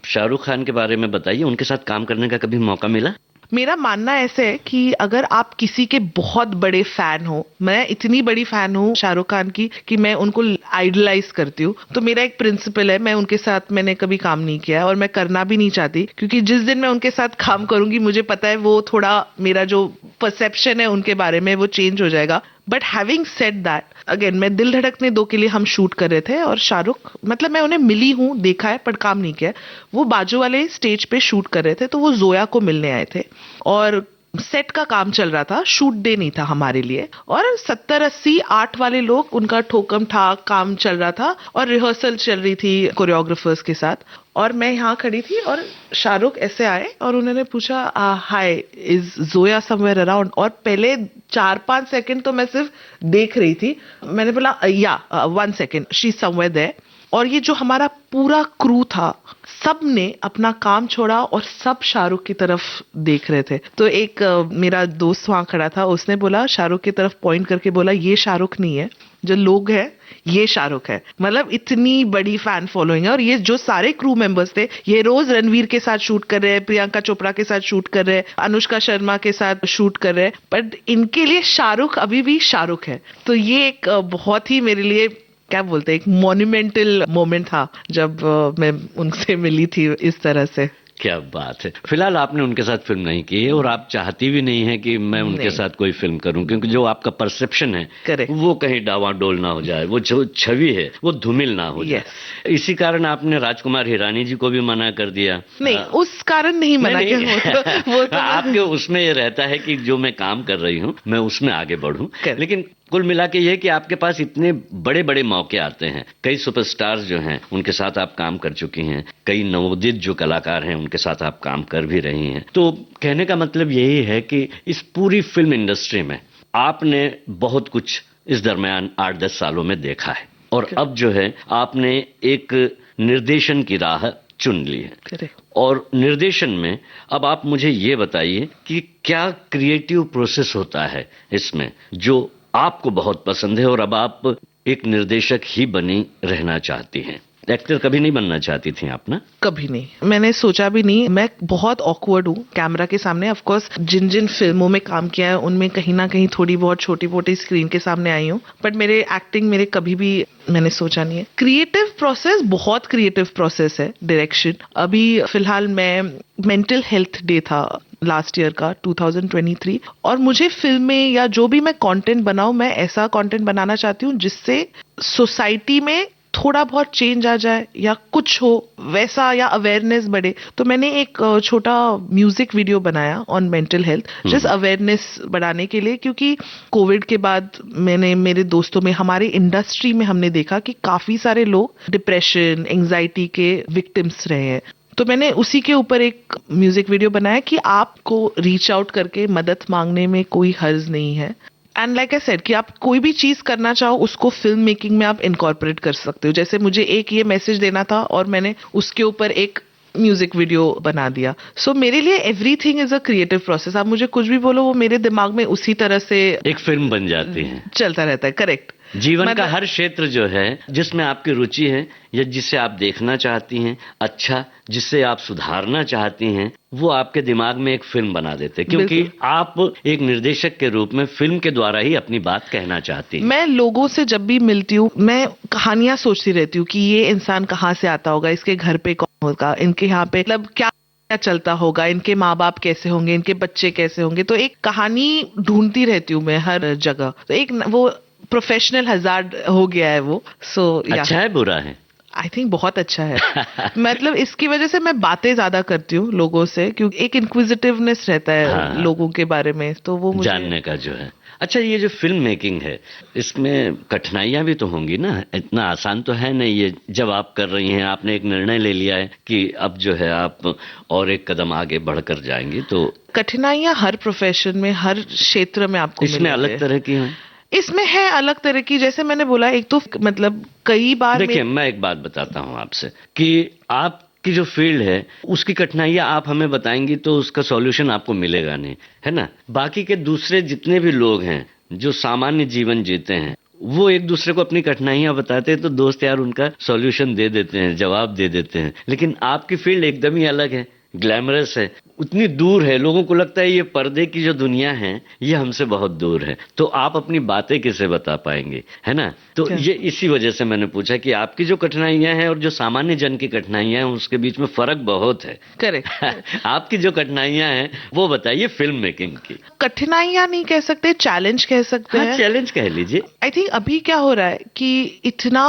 Speaker 5: शाहरुख खान के बारे में बताइए, उनके साथ काम करने का कभी मौका मिला?
Speaker 6: मेरा मानना ऐसे है कि अगर आप किसी के बहुत बड़े फैन हो, मैं इतनी बड़ी फैन हूँ शाहरुख खान की कि मैं उनको आइडलाइज करती हूँ, तो मेरा एक प्रिंसिपल है, मैं उनके साथ मैंने कभी काम नहीं किया और मैं करना भी नहीं चाहती, क्योंकि जिस दिन मैं उनके साथ काम करूंगी मुझे पता है वो थोड़ा मेरा जो परसेप्शन है उनके बारे में वो चेंज हो जाएगा। But having said that, again मैं दिल धड़कने 2 के लिए हम शूट कर रहे थे और शाहरुख, मतलब मैं उन्हें मिली हूँ, देखा है, पर काम नहीं किया। वो बाजू वाले स्टेज पे शूट कर रहे थे, तो वो जोया को मिलने आए थे और सेट का काम चल रहा था, शूट डे नहीं था हमारे लिए, और 70-80 आर्ट वाले लोग, उनका ठोकम ठाक काम चल रहा था और रिहर्सल चल रही थी कोरियोग्राफर्स के साथ। और मैं यहाँ खड़ी थी और शाहरुख ऐसे आए और उन्होंने पूछा, hi is Zoya somewhere around. और पहले 4-5 सेकंड तो मैं सिर्फ देख रही थी, मैंने बोला या 1 second, she is somewhere there. और ये जो हमारा पूरा क्रू था, सब ने अपना काम छोड़ा और सब शाहरुख की तरफ देख रहे थे। तो एक मेरा दोस्त वहां खड़ा था, उसने बोला, शाहरुख की तरफ पॉइंट करके बोला, ये शाहरुख नहीं है, जो लोग हैं ये शाहरुख है। मतलब इतनी बड़ी फैन फॉलोइंग है। और ये जो सारे क्रू मेंबर्स थे, ये रोज रणवीर के साथ शूट कर रहे हैं, प्रियंका चोपड़ा के साथ शूट कर रहे हैं, अनुष्का शर्मा के साथ शूट कर रहे हैं, बट इनके लिए शाहरुख अभी भी शाहरुख है। तो ये एक बहुत ही मेरे लिए क्या बोलते हैं, एक मॉन्यूमेंटल मोमेंट था जब मैं उनसे मिली थी इस तरह से।
Speaker 5: क्या बात है। फिलहाल आपने उनके साथ फिल्म नहीं की है और आप चाहती भी नहीं है कि मैं उनके साथ कोई फिल्म करूं, क्योंकि जो आपका परसेप्शन है
Speaker 6: Correct.
Speaker 5: वो कहीं डावाडोल ना हो जाए, वो जो छवि है वो धूमिल ना हो जाए। इसी कारण आपने राजकुमार हिरानी जी को भी मना कर दिया।
Speaker 6: नहीं, उस कारण नहीं मना किया, वो तो
Speaker 5: आपके उसमें ये रहता है कि जो मैं काम कर रही हूँ मैं उसमें आगे बढ़ूं। लेकिन कुल मिला के ये कि आपके पास इतने बड़े बड़े मौके आते हैं, कई सुपरस्टार्स जो हैं उनके साथ आप काम कर चुकी हैं, कई नवोदित जो कलाकार हैं उनके साथ आप काम कर भी रही हैं। तो कहने का मतलब यही है कि इस पूरी फिल्म इंडस्ट्री में आपने बहुत कुछ इस दरमियान 8-10 सालों में देखा है, और अब जो है आपने एक निर्देशन की राह चुन ली है। और निर्देशन में अब आप मुझे ये बताइए कि क्या क्रिएटिव प्रोसेस होता है इसमें जो आपको बहुत पसंद है और अब आप एक निर्देशक ही बनी रहना चाहती हैं? एक्टर कभी नहीं बनना चाहती थी आप ना?
Speaker 6: कभी नहीं, मैंने सोचा भी नहीं। मैं बहुत ऑकवर्ड हूँ कैमरा के सामने। ऑफ कोर्स जिन जिन फिल्मों में काम किया है उनमें कहीं ना कहीं थोड़ी बहुत छोटी मोटी स्क्रीन के सामने आई हूँ, बट मेरे एक्टिंग मेरे कभी भी मैंने सोचा नहीं है। क्रिएटिव प्रोसेस बहुत क्रिएटिव प्रोसेस है। डायरेक्शन, अभी फिलहाल मैं मेंटल हेल्थ डे था लास्ट ईयर का 2023, और मुझे फिल्म में या जो भी मैं कंटेंट बनाऊं, मैं ऐसा कंटेंट बनाना चाहती हूँ जिससे सोसाइटी में थोड़ा बहुत चेंज आ जाए या कुछ हो वैसा, या अवेयरनेस बढ़े। तो मैंने एक छोटा म्यूजिक वीडियो बनाया on mental health, just awareness बढ़ाने के लिए, क्योंकि कोविड के बाद मैंने मेरे दोस्तों में, हमारे इंडस्ट्री में हमने देखा कि काफी सारे लोग डिप्रेशन, एंजाइटी के विक्टिम्स रहे हैं। तो मैंने उसी के ऊपर एक म्यूजिक वीडियो बनाया कि आपको रीच आउट करके मदद मांगने में कोई हर्ज नहीं है। एंड लाइक आई सेड कि आप कोई भी चीज करना चाहो उसको फिल्म मेकिंग में आप इनकॉर्पोरेट कर सकते हो। जैसे मुझे एक ये मैसेज देना था और मैंने उसके ऊपर एक म्यूजिक वीडियो बना दिया। सो मेरे लिए everything is a creative process. आप मुझे कुछ भी बोलो वो मेरे दिमाग में उसी तरह से
Speaker 5: एक फिल्म बन जाती है,
Speaker 6: चलता रहता है। करेक्ट।
Speaker 5: जीवन का हर क्षेत्र जो है जिसमें आपकी रुचि है या जिसे आप देखना चाहती हैं, अच्छा जिसे आप सुधारना चाहती हैं, वो आपके दिमाग में एक फिल्म बना देते हैं, क्योंकि आप एक निर्देशक के रूप में फिल्म के द्वारा ही अपनी बात कहना चाहती हैं।
Speaker 6: मैं लोगों से जब भी मिलती हूँ मैं कहानियां सोचती रहती हूँ कि ये इंसान कहाँ से आता होगा, इसके घर पे कौन होगा, इनके यहाँ पे मतलब क्या चलता होगा, इनके माँ बाप कैसे होंगे, इनके बच्चे कैसे होंगे। तो एक कहानी ढूंढती रहती हूँ मैं हर जगह। तो एक वो प्रोफेशनल हजार्ड हो गया है वो। सो
Speaker 5: अच्छा है बुरा है?
Speaker 6: आई थिंक बहुत अच्छा है। मतलब इसकी वजह से मैं बातें ज्यादा करती हूँ लोगों से, क्योंकि एक इंक्विजिटिवनेस रहता है
Speaker 5: हाँ,
Speaker 6: लोगों के बारे में, तो वो मुझे
Speaker 5: जानने का जो है। अच्छा, ये जो फिल्म मेकिंग है इसमें कठिनाइयां भी तो होंगी ना, इतना आसान तो है नहीं ये। जब आप कर रही हैं, आपने एक निर्णय ले लिया है कि अब जो है आप और एक कदम आगे बढ़कर जाएंगी, तो
Speaker 6: कठिनाइयां हर प्रोफेशन में, हर क्षेत्र में आपको
Speaker 5: इसमें अलग तरह की हैं।
Speaker 6: इसमें है अलग तरह की। जैसे मैंने बोला, एक तो मतलब कई बार
Speaker 5: देखिए मैं एक बात बताता हूं आपसे कि आपकी जो फील्ड है उसकी कठिनाइयां आप हमें बताएंगी तो उसका सॉल्यूशन आपको मिलेगा नहीं, है ना। बाकी के दूसरे जितने भी लोग हैं जो सामान्य जीवन जीते हैं, वो एक दूसरे को अपनी कठिनाइयां बताते हैं तो दोस्त यार उनका सॉल्यूशन दे देते हैं, जवाब दे देते हैं। लेकिन आपकी फील्ड एकदम ही अलग है, ग्लैमरस है, उतनी दूर है, लोगों को लगता है ये पर्दे की जो दुनिया है ये हमसे बहुत दूर है, तो आप अपनी बातें किसे बता पाएंगे, है ना। तो ये इसी वजह से मैंने पूछा कि आपकी जो कठिनाइयां हैं और जो सामान्य जन की कठिनाइयां हैं उसके बीच में फर्क बहुत है।
Speaker 6: करेक्ट।
Speaker 5: आपकी जो कठिनाइयां हैं वो बताइए फिल्म मेकिंग की।
Speaker 6: कठिनाइयां नहीं कह सकते, चैलेंज कह सकते हैं।
Speaker 5: चैलेंज कह लीजिए।
Speaker 6: आई थिंक अभी क्या हो रहा है कि इतना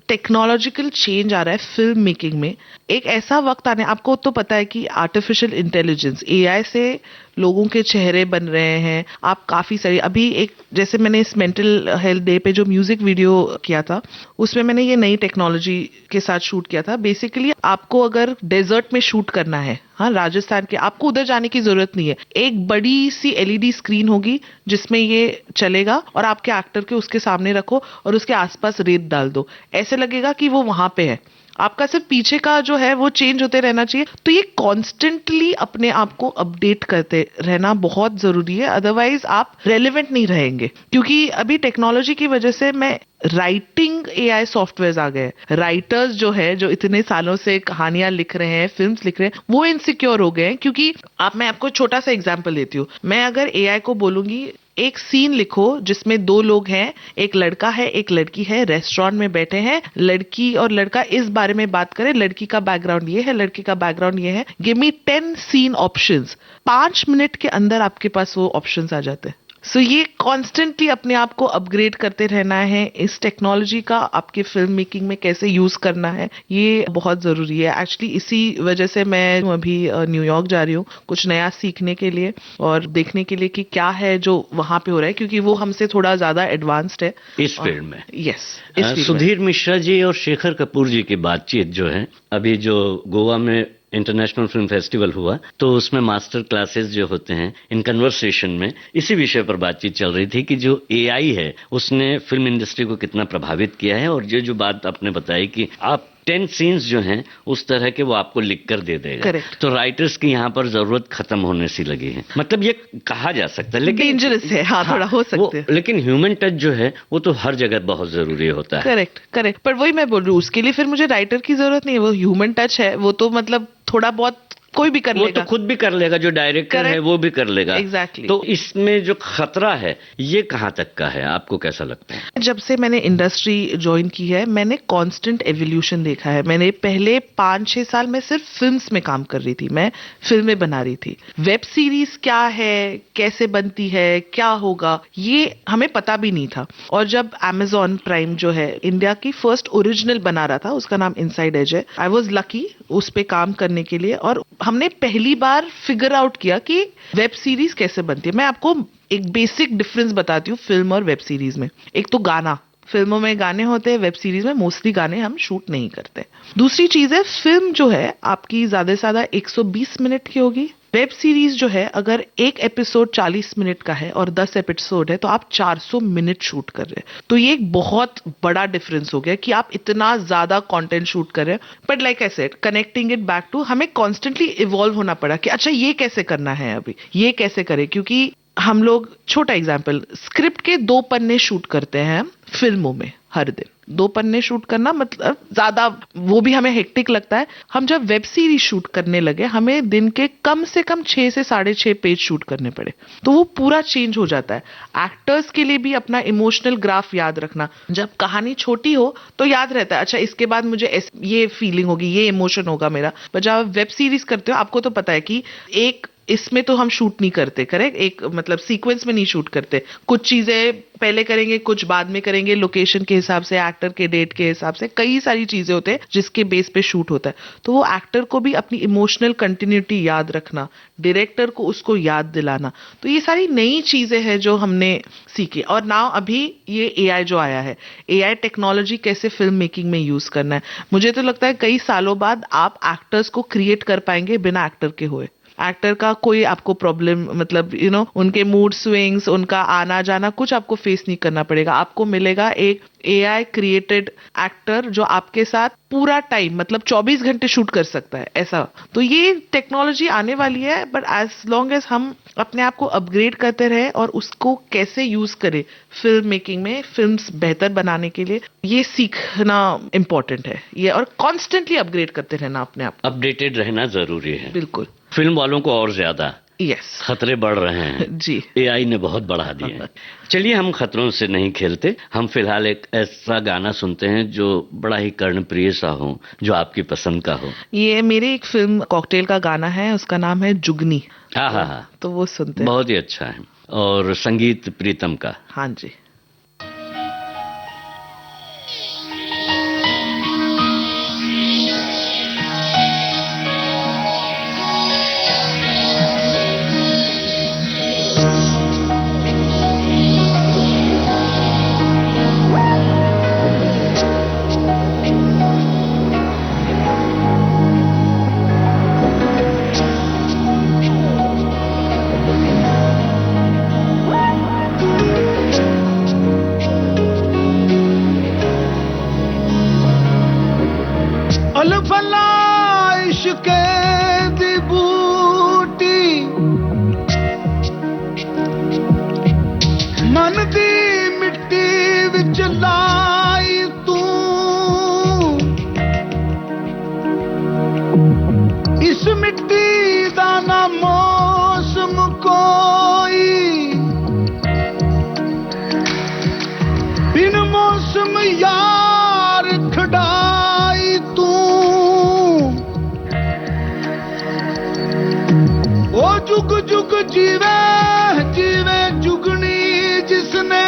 Speaker 6: टेक्नोलॉजिकल चेंज आ रहा है फिल्म मेकिंग में। एक ऐसा वक्त आने, आपको तो पता है कि आर्टिफिशियल इंटेलिजेंस एआई से लोगों के चेहरे बन रहे हैं। आप काफी सारी अभी एक, जैसे मैंने इस मेंटल हेल्थ डे पे जो म्यूजिक वीडियो किया था उसमें मैंने ये नई टेक्नोलॉजी के साथ शूट किया था। बेसिकली आपको अगर डेजर्ट में शूट करना है, हाँ राजस्थान के, आपको उधर जाने की जरूरत नहीं है। एक बड़ी सी एलईडी स्क्रीन होगी जिसमें ये चलेगा और आपके एक्टर के उसके सामने रखो और उसके आसपास रेत डाल दो, ऐसे लगेगा कि वो वहां पे है। आपका सिर्फ पीछे का जो है वो चेंज होते रहना चाहिए। तो ये कॉन्स्टेंटली अपने आप को अपडेट करते रहना बहुत जरूरी है, अदरवाइज आप रेलेवेंट नहीं रहेंगे। क्योंकि अभी टेक्नोलॉजी की वजह से मैं राइटिंग एआई सॉफ्टवेयर आ गए, राइटर्स जो है जो इतने सालों से कहानियां लिख रहे हैं, फिल्म्स लिख रहे हैं, वो इनसिक्योर हो गए हैं। क्योंकि मैं आपको छोटा सा एग्जांपल देती हूँ। मैं अगर एआई को बोलूंगी एक सीन लिखो जिसमें दो लोग हैं, एक लड़का है एक लड़की है, रेस्टोरेंट में बैठे हैं, लड़की और लड़का इस बारे में बात करें, लड़की का बैकग्राउंड ये है, लड़के का बैकग्राउंड ये है, give me 10 scene options. 5 minute के अंदर आपके पास वो ऑप्शंस आ जाते हैं। सो ये कॉन्स्टेंटली अपने आप को अपग्रेड करते रहना है। इस टेक्नोलॉजी का आपके फिल्म मेकिंग में कैसे यूज करना है ये बहुत जरूरी है। एक्चुअली इसी वजह से मैं अभी न्यूयॉर्क जा रही हूँ कुछ नया सीखने के लिए और देखने के लिए कि क्या है जो वहां पे हो रहा है, क्योंकि वो हमसे थोड़ा ज्यादा एडवांस्ड है
Speaker 5: इस फील्ड में।
Speaker 6: यस।
Speaker 5: सुधीर मिश्रा जी और शेखर कपूर जी की बातचीत जो है, अभी जो गोवा में इंटरनेशनल फिल्म फेस्टिवल हुआ तो उसमें मास्टर क्लासेस जो होते हैं, इन कन्वर्सेशन में इसी विषय पर बातचीत चल रही थी कि जो एआई है उसने फिल्म इंडस्ट्री को कितना प्रभावित किया है। और जो बात आपने बताई कि आप 10 सीन्स जो हैं उस तरह के वो आपको लिख कर दे देगा।
Speaker 6: Correct.
Speaker 5: तो राइटर्स की यहाँ पर जरूरत खत्म होने सी लगी है, मतलब ये कहा जा सकता है। लेकिन
Speaker 6: डेंजरस है, हाँ थोड़ा हो सकते हैं।
Speaker 5: लेकिन ह्यूमन टच जो है वो तो हर जगह बहुत जरूरी होता है।
Speaker 6: Correct correct. पर वही मैं बोल रही हूँ, उसके लिए फिर मुझे राइटर की जरूरत नहीं है। वो ह्यूमन टच है, वो तो मतलब थोड़ा बहुत कोई भी कर
Speaker 5: वो
Speaker 6: लेगा।
Speaker 5: तो खुद भी कर लेगा, जो डायरेक्टर है वो भी कर लेगा।
Speaker 6: Exactly.
Speaker 5: तो इसमें जो खतरा है ये कहाँ तक का है, आपको कैसा लगता है?
Speaker 6: जब से मैंने इंडस्ट्री ज्वाइन की है मैंने कांस्टेंट एवोल्यूशन देखा है। मैंने पहले 5-6 साल में सिर्फ फिल्म्स में काम कर रही थी, मैं फिल्में बना रही थी। वेब सीरीज क्या है, कैसे बनती है, क्या होगा, ये हमें पता भी नहीं था। और जब Amazon प्राइम जो है इंडिया की फर्स्ट ओरिजिनल बना रहा था, उसका नाम इनसाइड एज है, आई वॉज लकी उस पे काम करने के लिए। और हमने पहली बार फिगर आउट किया कि वेब सीरीज कैसे बनती है। मैं आपको एक बेसिक डिफरेंस बताती हूँ फिल्म और वेब सीरीज में। एक तो गाना, फिल्मों में गाने होते हैं, वेब सीरीज में मोस्टली गाने हम शूट नहीं करते। दूसरी चीज है, फिल्म जो है आपकी ज्यादा से ज्यादा 120 मिनट की होगी, वेब सीरीज जो है, अगर एक एपिसोड 40 मिनट का है और 10 एपिसोड है तो आप 400 मिनट शूट कर रहे हैं। तो ये एक बहुत बड़ा डिफरेंस हो गया कि आप इतना ज्यादा कंटेंट शूट कर रहे हैं। But like I said, connecting it back to, हमें कॉन्स्टेंटली इवॉल्व होना पड़ा कि अच्छा ये कैसे करना है, अभी ये कैसे करें, क्योंकि हम लोग, छोटा एग्जांपल, स्क्रिप्ट के 2 पन्ने शूट करते हैं फिल्मों में हर दिन। 2 पन्ने शूट करना मतलब ज्यादा, वो भी हमें हेक्टिक लगता है। हम जब वेब सीरीज शूट करने लगे, हमें दिन के कम से कम 6 से 6.5 पेज शूट करने पड़े। तो वो पूरा चेंज हो जाता है। एक्टर्स के लिए भी अपना इमोशनल ग्राफ याद रखना, जब कहानी छोटी हो तो याद रहता है, अच्छा इसके बाद मुझे ये फीलिंग होगी, ये इमोशन होगा मेरा। पर जब आप वेब सीरीज करते हो, आपको तो पता है कि एक इसमें तो हम शूट नहीं करते, करेक्ट, एक मतलब सीक्वेंस में नहीं शूट करते, कुछ चीजें पहले करेंगे, कुछ बाद में करेंगे, लोकेशन के हिसाब से, एक्टर के डेट के हिसाब से, कई सारी चीजें होते हैं जिसके बेस पे शूट होता है। तो वो एक्टर को भी अपनी इमोशनल कंटिन्यूटी याद रखना, डायरेक्टर को उसको याद दिलाना, तो ये सारी नई चीजें हैं जो हमने सीखी। और नाउ अभी ये एआई जो आया है, एआई टेक्नोलॉजी कैसे फिल्म मेकिंग में यूज करना है, मुझे तो लगता है कई सालों बाद आप एक्टर्स को क्रिएट कर पाएंगे बिना एक्टर के हुए। एक्टर का कोई आपको प्रॉब्लम, मतलब उनके मूड स्विंग्स, उनका आना जाना, कुछ आपको फेस नहीं करना पड़ेगा। आपको मिलेगा एक एआई क्रिएटेड एक्टर जो आपके साथ पूरा टाइम, मतलब 24 घंटे शूट कर सकता है, ऐसा। तो ये टेक्नोलॉजी आने वाली है, बट एज लॉन्ग एज हम अपने आप को अपग्रेड करते रहे और उसको कैसे यूज करें फिल्म मेकिंग में, फिल्म्स बेहतर बनाने के लिए, ये सीखना इंपॉर्टेंट है। ये और कॉन्स्टेंटली अपग्रेड करते रहना अपने आप।
Speaker 5: अपडेटेड रहना जरूरी है।
Speaker 6: बिल्कुल।
Speaker 5: फिल्म वालों को और ज्यादा
Speaker 6: यस,
Speaker 5: खतरे बढ़ रहे हैं
Speaker 6: जी।
Speaker 5: एआई ने बहुत बढ़ा दिए हैं। चलिए, हम खतरों से नहीं खेलते, हम फिलहाल एक ऐसा गाना सुनते हैं जो बड़ा ही कर्णप्रिय सा हो, जो आपकी पसंद का हो।
Speaker 6: ये मेरी एक फिल्म कॉकटेल का गाना है, उसका नाम है जुगनी।
Speaker 5: हाँ हाँ हाँ,
Speaker 6: तो वो सुनते हैं।
Speaker 5: बहुत ही अच्छा है। और संगीत प्रीतम का।
Speaker 6: हाँ जी।
Speaker 3: अलफला इश्क दी बूटी मन दी मिट्टी विच लाई तू, इस मिट्टी दा ना मौसम कोई, बिन मौसम यार खड़ाई तू, ओ जुग जुग जीवे जीवे जुगनी जिसने,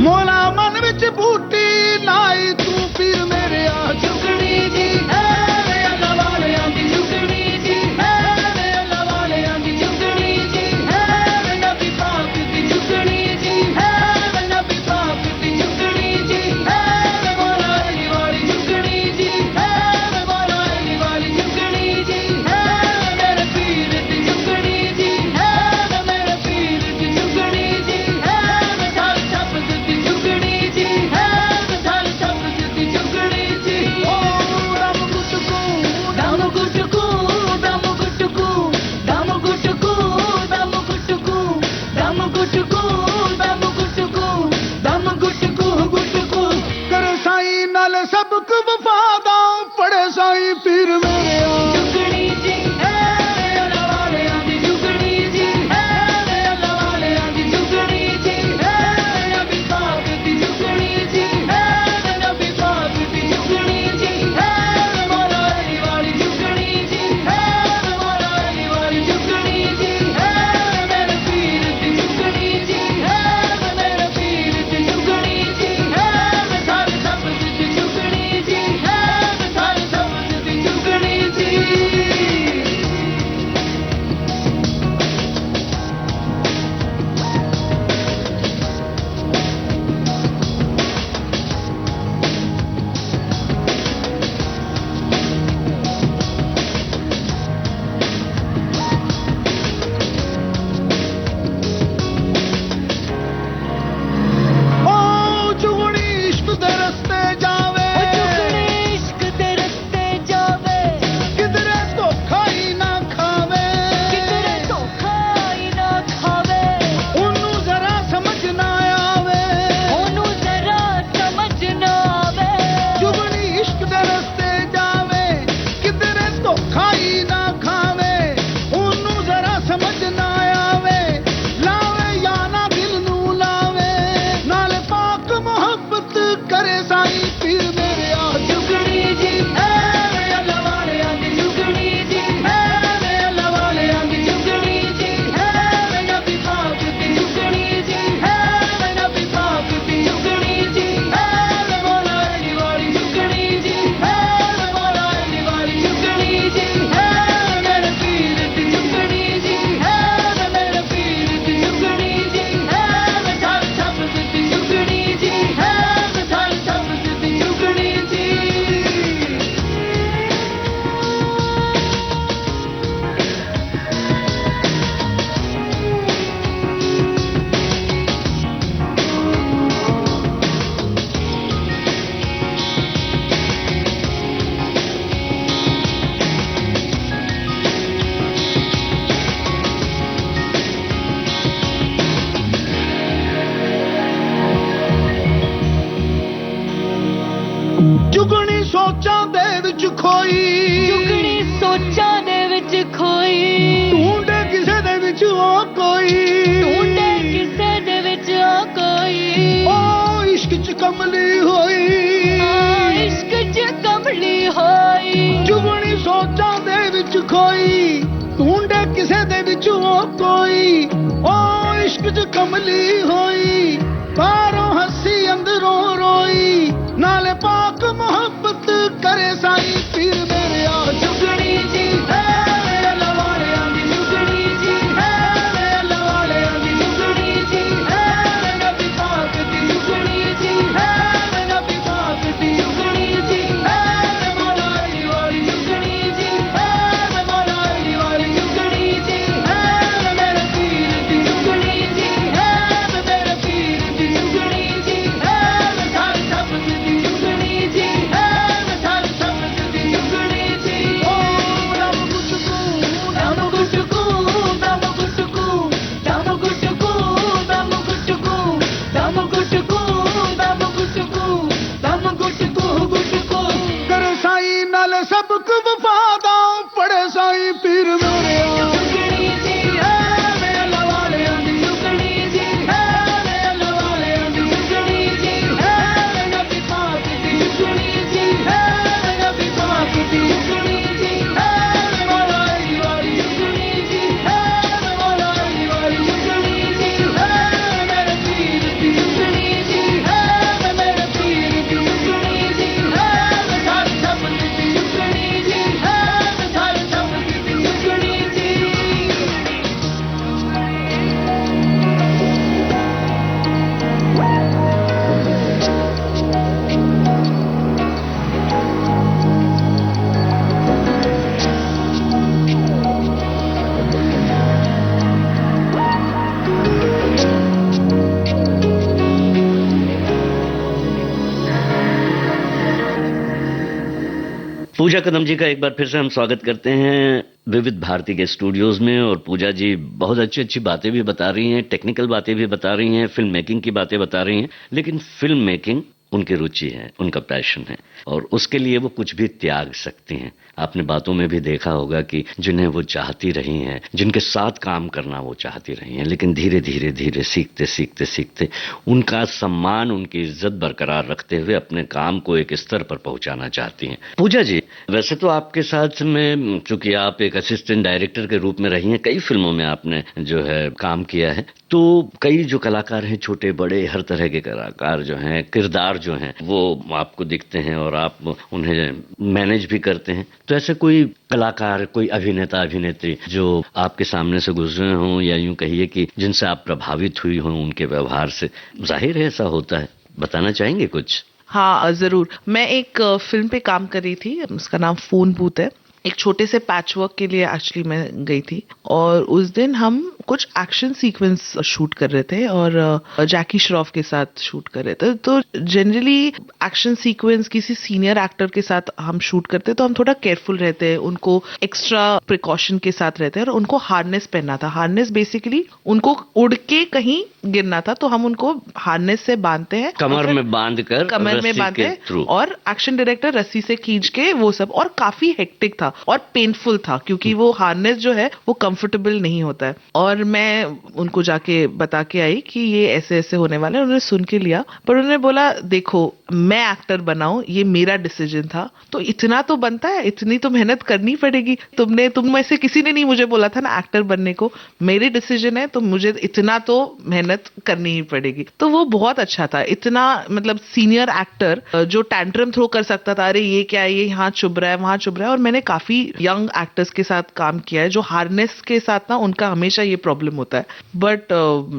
Speaker 3: मोला मन विच बूटी लाई तू, फिर मेरे आ जुगनी जी है वे अल्लाह वाले आंदी जुगनी जी है वे अल्लाह वाले आंदी जुगनी जी है वे नबी पाक दी जुगनी जी है वे नबी पाक दी जुगनी जी है वे मौला अली वाली जुगनी जी है वे मौला अली वाली जुगनी जी है वे मेरे पीर दी जुगनी जी है वे मेरे पीर दी जुगनी जी है वे साल शब्द दी जुगनी जी है वे साल शब्द दी जुगनी जी। ओ राम गुटकू दाम गुटकू दाम गुटकू दाम गुटकू दाम गुटकू दाम गुटकू दाम गुटकू दाम गुटकू गुटकू कर साईं नाल सबक वफादा पड़े साईं पीर मेरे जुगनी जी है अल्लाह वाले आंदी जुगनी जी है अल्लाह वाले आंदी जुगनी जी है नबी पाक दी जुगनी जी है नबी पाक दी जुगनी जी है मौला अली वाली जुगनी जी है मौला अली वाली जुगनी जी है मेरे पीर दी जुगनी जी है मेरे पीर दी जुगनी जी है सारे शब्द दी जुगनी जी है सारे शब्द दी जुगनी ਸੋਚਾਂ ਦੇ ਵਿੱਚ ਖੋਈ
Speaker 4: ਜੁਗਣੀ ਸੋਚਾਂ ਦੇ ਵਿੱਚ ਖੋਈ
Speaker 3: ਢੂੰਡੇ ਕਿਸੇ ਦੇ ਵਿੱਚ ਉਹ ਕੋਈ
Speaker 4: ਢੂੰਡੇ ਕਿਸੇ ਦੇ ਵਿੱਚ ਉਹ ਕੋਈ
Speaker 3: ਉਹ ਇਸ਼ਕ ਚ ਕਮਲੀ ਹੋਈ
Speaker 4: ਇਸ਼ਕ ਚ ਕਮਲੀ ਹੋਈ
Speaker 3: ਜੁਗਣੀ ਸੋਚਾਂ ਦੇ ਵਿੱਚ ਖੋਈ ਢੂੰਡੇ ਕਿਸੇ ਦੇ ਵਿੱਚ ਉਹ ਕੋਈ ਉਹ ਇਸ਼ਕ ਚ ਕਮਲੀ ਹੋਈ ਬਾਹਰੋਂ ਹੱਸੀ ਅੰਦਰੋਂ ਰੋਈ ਨਾਲੇ ਪਾਕ ਮੁਹੱਬਤ ਕਰੇ ਸਾਈਂ ਪੀਰ ਮੇਰੇ ਆ
Speaker 4: ਜੁਗਣੀ ਜੀ ਹੈ ਅੱਲਾ ਵਾਲਿਆਂ ਦੀ ਜੁਗਣੀ ਜੀ ਹੈ ਅੱਲਾ ਵਾਲਿਆਂ ਦੀ ਜੁਗਣੀ ਜੀ ਹੈ ਨਬੀ ਪਾਕ ਦੀ ਜੁਗਣੀ ਜੀ ਹੈ ਨਬੀ ਪਾਕ ਦੀ ਜੁਗਣੀ ਜੀ ਹੈ ਮੌਲਾ ਅਲੀ ਵਾਲੀ ਜੁਗਣੀ ਜੀ ਹੈ ਮੌਲਾ ਅਲੀ ਵਾਲੀ ਜੁਗਣੀ ਜੀ ਹੈ ਮੇਰੇ ਪੀਰ ਦੀ ਜੁਗਣੀ ਜੀ ਹੈ ਮੇਰੇ ਪੀਰ ਦੀ ਜੁਗਣੀ ਜੀ ਹੈ ਸਾਰੀ ਸ਼ਬਦ ਦੀ ਜੁਗਣੀ ਜੀ ਹੈ ਸਾਰੀ ਸ਼ਬਦ ਦੀ ਜੁਗਣੀ ਜੀ ਓ ਰੱਬ ਗੁਸ਼ਕੂ ਦਮ ਗੁਸ਼ਕੂ ਦਮ ਗੁਸ਼ਕੂ ਦਮ ਗੁਸ਼ਕੂ ਦਮ ਗੁਸ਼ਕੂ ਦਮ ਗੁਸ਼ਕੂ ਦਮ ਗੁਸ਼ਕੂ ਦਮ ਗੁਸ਼ਕੂ ਗੁਸ਼ਕੂ
Speaker 3: ਕਰ ਸਾਈਂ ਨਾਲ ਸਭ ਕੁ ਵਫਾਦਾ ਪੜੇ ਸਾਈਂ ਪੀਰ ਮੇਰੇ ਆ
Speaker 4: ਜੁਗਣੀ ਜੀ ਹੈ ਮੇਰੇ ਅੱਲਾ ਵਾਲਿਆਂ ਦੀ ਜੁਗਣੀ ਜੀ ਹੈ ਮੇਰੇ ਅੱਲਾ ਵਾਲਿਆਂ ਦੀ ਜੁਗਣੀ ਜੀ ਹੈ ਨਬੀ ਪਾਕ ਦੀ ਜੁਗਣੀ ਜੀ ਹੈ ਨਬੀ ਪਾਕ ਦੀ ਜੁਗਣੀ ਜੀ ਹੈ ਮੌਲਾ ਅਲੀ ਵਾਲੀ ਜੁਗਣੀ ਜੀ ਹੈ ਮੌਲਾ ਅਲੀ ਵਾਲੀ ਜੁਗਣੀ ਜੀ ਹੈ ਮੇਰੇ ਪੀਰ ਦੀ ਜੁਗਣੀ ਜੀ ਹੈ ਮੇਰੇ ਪੀਰ ਦੀ ਜੁਗਣੀ ਜੀ ਹੈ ਸਾਰੀ ਸ਼ਬਦ ਦੀ ਜੁਗਣੀ ਜੀ ਹੈ ਸਾਰੀ ਸ਼ਬਦ ਦੀ ਜੁਗਣੀ ਜੀ
Speaker 5: पूजा कदम जी का एक बार फिर से हम स्वागत करते हैं विविध भारती के स्टूडियोज में। और पूजा जी बहुत अच्छी अच्छी बातें भी बता रही हैं, टेक्निकल बातें भी बता रही हैं, फिल्म मेकिंग की बातें बता रही हैं, लेकिन फिल्म मेकिंग उनकी रुचि है, उनका पैशन है और उसके लिए वो कुछ भी त्याग सकती हैं। आपने बातों में भी देखा होगा कि जिन्हें वो चाहती रही हैं, जिनके साथ काम करना वो चाहती रही हैं, लेकिन धीरे धीरे धीरे सीखते सीखते सीखते उनका सम्मान, उनकी इज्जत बरकरार रखते हुए अपने काम को एक स्तर पर पहुंचाना चाहती हैं। पूजा जी, वैसे तो आपके साथ में, चूंकि आप एक असिस्टेंट डायरेक्टर के रूप में रही हैं, कई फिल्मों में आपने जो है काम किया है, तो कई जो कलाकार हैं, छोटे बड़े हर तरह के कलाकार जो हैं, किरदार जो हैं, वो आपको दिखते हैं और आप उन्हें मैनेज भी करते हैं। तो ऐसे कोई कलाकार, कोई अभिनेता अभिनेत्री जो आपके सामने से गुजरे हों, या यूं कहिए कि जिनसे आप प्रभावित हुई हों उनके व्यवहार से? जाहिर है ऐसा होता है, बताना चाहेंगे कुछ?
Speaker 6: हाँ जरूर। मैं एक फिल्म पे काम कर रही थी, उसका नाम फोन बूथ है। एक छोटे से पैच वर्क के लिए एक्चुअली मैं गई थी और उस दिन हम कुछ एक्शन सीक्वेंस शूट कर रहे थे और जैकी श्रॉफ के साथ शूट कर रहे थे। तो जनरली एक्शन सीक्वेंस किसी सीनियर एक्टर के साथ हम शूट करते हैं तो हम थोड़ा केयरफुल रहते हैं, उनको एक्स्ट्रा प्रिकॉशन के साथ रहते हैं और उनको हार्नेस पहनना था। हार्नेस बेसिकली उनको उड़ के कहीं गिरना था तो हम उनको हार्नेस से बांधते हैं,
Speaker 5: कमर में बांधकर,
Speaker 6: कमर में बांधते हैं और एक्शन डायरेक्टर रस्सी से खींच के वो सब, और काफी हेक्टिक था और पेनफुल था क्योंकि वो हार्नेस जो है वो कंफर्टेबल नहीं होता है। और मैं उनको जाके बता के आई कि ये ऐसे ऐसे होने वाला है। उन्होंने सुन के लिया, पर उन्होंने बोला देखो मैं एक्टर बनाऊं, ये मेरा डिसीजन था, तो इतना तो बनता है, इतनी तो मेहनत करनी पड़ेगी। तुम में से किसी ने नहीं मुझे बोला था ना एक्टर बनने को, मेरे डिसीजन है तो मुझे इतना तो मेहनत करनी ही पड़ेगी। तो वो बहुत अच्छा था, इतना मतलब सीनियर एक्टर जो टैंट्रम थ्रो कर सकता था, अरे ये क्या है, ये यहाँ चुभ रहा है, वहां चुभ रहा है। और मैंने काफी यंग एक्टर्स के साथ काम किया है जो हार्नेस के साथ ना उनका हमेशा ये प्रॉब्लम होता है। बट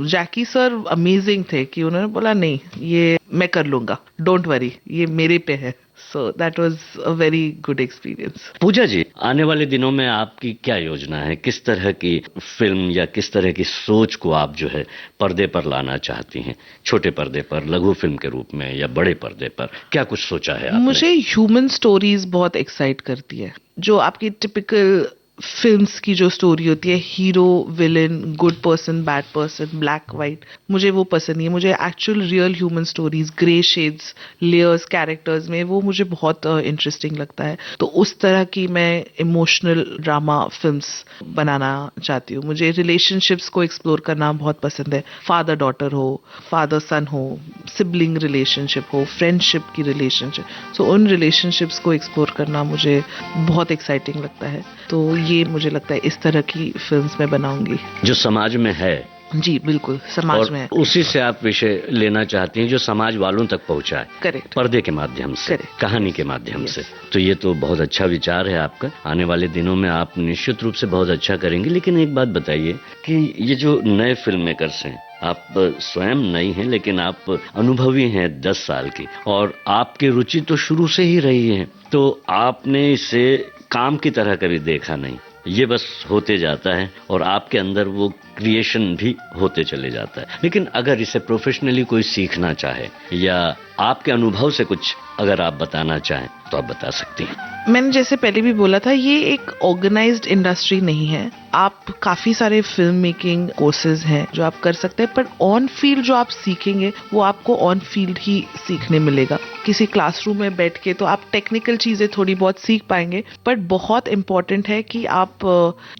Speaker 6: जैकी सर अमेजिंग थे कि उन्होंने बोला नहीं ये मैं कर लूंगा, डोंट वरी, ये मेरे पे है। So that was a very good experience.
Speaker 5: पूजा जी, आने वाले दिनों में आपकी क्या योजना है? किस तरह की फिल्म या किस तरह की सोच को आप जो है पर्दे पर लाना चाहती हैं? छोटे पर्दे पर, लघु फिल्म के रूप में या बड़े पर्दे पर, क्या कुछ सोचा है आपने?
Speaker 6: मुझे ह्यूमन स्टोरीज बहुत एक्साइट करती है, जो आपकी टिपिकल फिल्म्स की जो स्टोरी होती है, hero villain, good person, bad person, black white, मुझे वो पसंद नहीं है। मुझे actual real human stories, grey shades, layers characters में, वो मुझे बहुत इंटरेस्टिंग लगता है। तो उस तरह की मैं इमोशनल ड्रामा फिल्म्स बनाना चाहती हूँ। मुझे रिलेशनशिप्स को एक्सप्लोर करना बहुत पसंद है, फादर डॉटर हो, फादर सन हो, सिबलिंग रिलेशनशिप हो, फ्रेंडशिप की रिलेशनशिप, सो उन रिलेशनशिप्स को एक्सप्लोर करना मुझे बहुत एक्साइटिंग लगता है। तो ये मुझे लगता है इस तरह की फिल्म्स मैं बनाऊंगी
Speaker 5: जो समाज में है।
Speaker 6: जी बिल्कुल, समाज
Speaker 5: और
Speaker 6: में है।
Speaker 5: उसी से आप विषय लेना चाहती हैं जो समाज वालों तक पहुंचाए,
Speaker 6: करेक्ट।
Speaker 5: पर्दे के माध्यम से,
Speaker 6: Correct.
Speaker 5: कहानी के माध्यम
Speaker 6: Yes.
Speaker 5: से। तो ये तो बहुत अच्छा विचार है आपका। आने वाले दिनों में आप निश्चित रूप से बहुत अच्छा करेंगे। लेकिन एक बात बताइए कि ये जो नए फिल्म मेकर्स हैं, आप स्वयं नई हैं लेकिन आप अनुभवी हैं 10 साल की, और आपकी रुचि तो शुरू से ही रही है, तो आपने इसे काम की तरह कभी देखा नहीं, ये बस होते जाता है और आपके अंदर वो क्रिएशन भी होते चले जाता है। लेकिन अगर इसे प्रोफेशनली कोई सीखना चाहे या आपके अनुभव से कुछ अगर आप बताना चाहें तो आप बता सकती हैं।
Speaker 6: मैंने जैसे पहले भी बोला था, ये एक ऑर्गेनाइज्ड इंडस्ट्री नहीं है। आप काफी सारे फिल्म मेकिंग कोर्सेज हैं जो आप कर सकते हैं, पर ऑन फील्ड जो आप सीखेंगे वो आपको ऑन फील्ड ही सीखने मिलेगा। किसी क्लासरूम में बैठ के तो आप टेक्निकल चीजें थोड़ी बहुत सीख पाएंगे, बट बहुत इंपॉर्टेंट है कि आप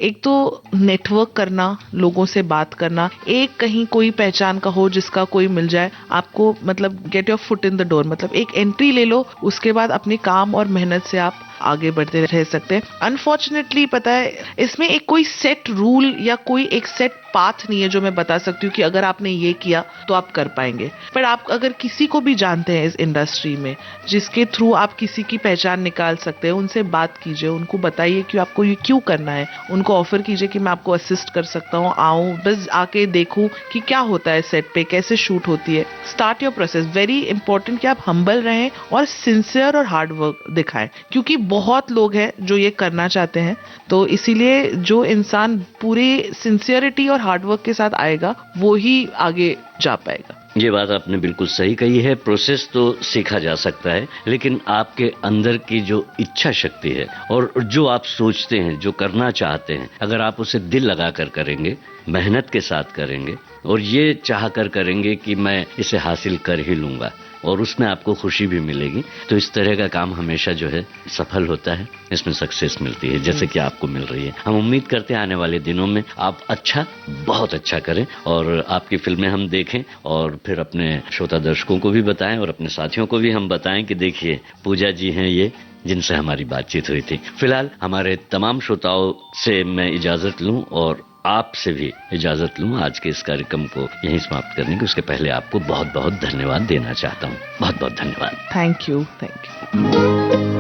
Speaker 6: एक तो नेटवर्क करना, लोगों से बात करना, एक कहीं कोई पहचान का हो जिसका कोई मिल जाए आपको, मतलब get your foot in the door, मतलब एक एंट्री ले लो, उसके बाद अपने काम और मेहनत से आप आगे बढ़ते रह सकते हैं। अनफॉर्चुनेटली पता है, इसमें एक कोई सेट रूल या कोई एक सेट पाथ नहीं है जो मैं बता सकती हूँ कि अगर आपने ये किया तो आप कर पाएंगे। पर आप अगर किसी को भी जानते हैं इस इंडस्ट्री में जिसके थ्रू आप किसी की पहचान निकाल सकते हैं, उनसे बात कीजिए, उनको बताइए कि आपको ये क्यों करना है, उनको ऑफर कीजिए कि मैं आपको असिस्ट कर सकता हूँ, आऊँ बस आके देखूँ कि क्या होता है सेट पे, कैसे शूट होती है। Start your process. Very important कि आप हम्बल रहें और सिंसियर और हार्ड वर्क दिखाएं, क्योंकि बहुत लोग हैं जो ये करना चाहते हैं। तो इसीलिए जो इंसान पूरी सिंसियरिटी और हार्डवर्क के साथ आएगा वो ही आगे जा पाएगा।
Speaker 5: ये बात आपने बिल्कुल सही कही है। प्रोसेस तो सीखा जा सकता है, लेकिन आपके अंदर की जो इच्छा शक्ति है और जो आप सोचते हैं, जो करना चाहते हैं, अगर आप उसे दिल लगा कर करेंगे, मेहनत के साथ करेंगे और ये चाह कर करेंगे कि मैं इसे हासिल कर ही लूंगा और उसमें आपको खुशी भी मिलेगी, तो इस तरह का काम हमेशा जो है सफल होता है, इसमें सक्सेस मिलती है, जैसे कि आपको मिल रही है। हम उम्मीद करते हैं आने वाले दिनों में आप अच्छा, बहुत अच्छा करें और आपकी फिल्में हम देखें और फिर अपने श्रोता दर्शकों को भी बताएं और अपने साथियों को भी हम बताएं कि देखिए पूजा जी हैं ये जिनसे हमारी बातचीत हुई थी। फिलहाल हमारे तमाम श्रोताओं से मैं इजाजत लूं और आपसे भी इजाजत लूं आज के इस कार्यक्रम को यहीं समाप्त करने की। उसके पहले आपको बहुत बहुत धन्यवाद देना चाहता हूं। बहुत बहुत धन्यवाद।
Speaker 6: Thank you. Thank you.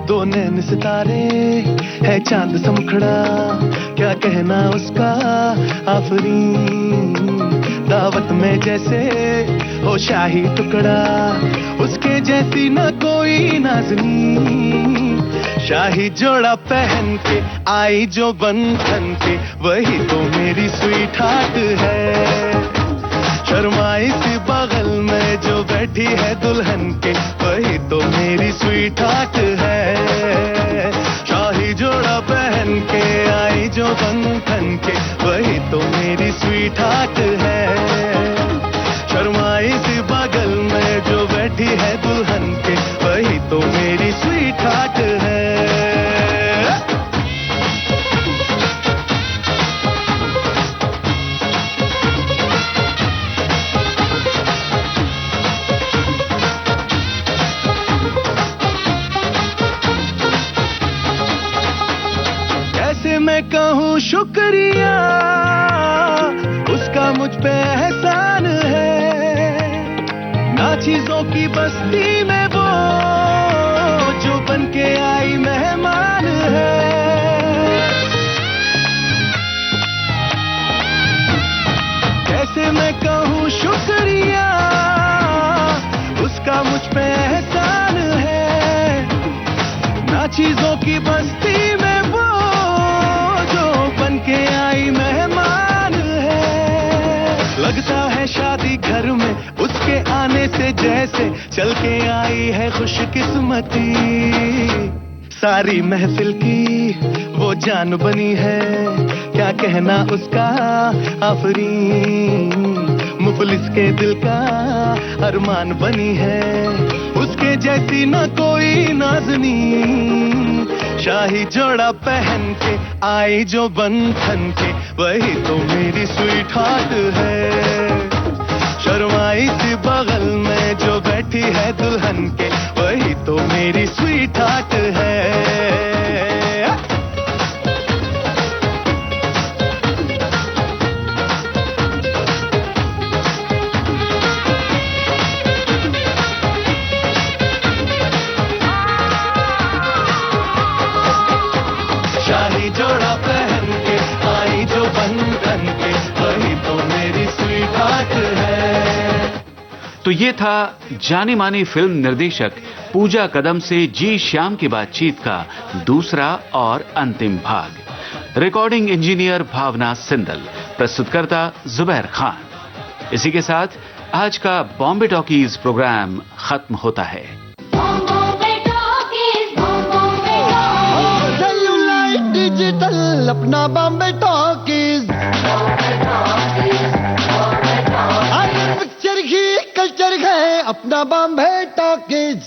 Speaker 3: दो नैन सितारे है चांद सा मुखड़ा, क्या कहना उसका आफरीन। दावत में जैसे हो शाही टुकड़ा, उसके जैसी न कोई नाज़नीन। शाही जोड़ा पहन के आई जो बंधन के, वही तो मेरी स्वीट हार्ट है। शर्माई सी बगल में जो बैठी है दुल्हन के, वही तो मेरी स्वीट हार्ट है। शाही जोड़ा पहन के आई जो बंधन के, वही तो मेरी स्वीट हार्ट है। शर्माई सी बगल में जो बैठी है दुल्हन के, वही तो मेरी स्वीट हार्ट है। मैं कहूँ शुक्रिया, उसका मुझ पे एहसान है। ना चीजों की बस्ती में वो जो बन के आई मेहमान है। चीजों की बस्ती में वो जो बन के आई मेहमान है। लगता है शादी घर में उसके आने से जैसे चल के आई है खुशकिस्मती। सारी महफिल की वो जान बनी है, क्या कहना उसका आफरीन। मुफलिस के दिल का अरमान बनी है, उसके जैसी न कोई नाज़नी। शाही जोड़ा पहन के आई जो बंधन के, वही तो मेरी स्वीट हार्ट है। शर्माई सी बगल में जो बैठी है दुल्हन के, वही तो मेरी स्वीट हार्ट है। शाही जोड़ा पहन के आई जो बंधन के, वही तो मेरी स्वीट हार्ट है।
Speaker 2: तो ये था जानी मानी फिल्म निर्देशक पूजा कदम से जी श्याम की बातचीत का दूसरा और अंतिम भाग। रिकॉर्डिंग इंजीनियर भावना सिंदल, प्रस्तुतकर्ता जुबैर खान। इसी के साथ आज का बॉम्बे टॉकीज प्रोग्राम खत्म होता है।
Speaker 7: सेलुलाइट डिजिटल अपना बॉम्बे टॉकीज, पिक्चर ही कल्चर है अपना बॉम्बे टॉकीज।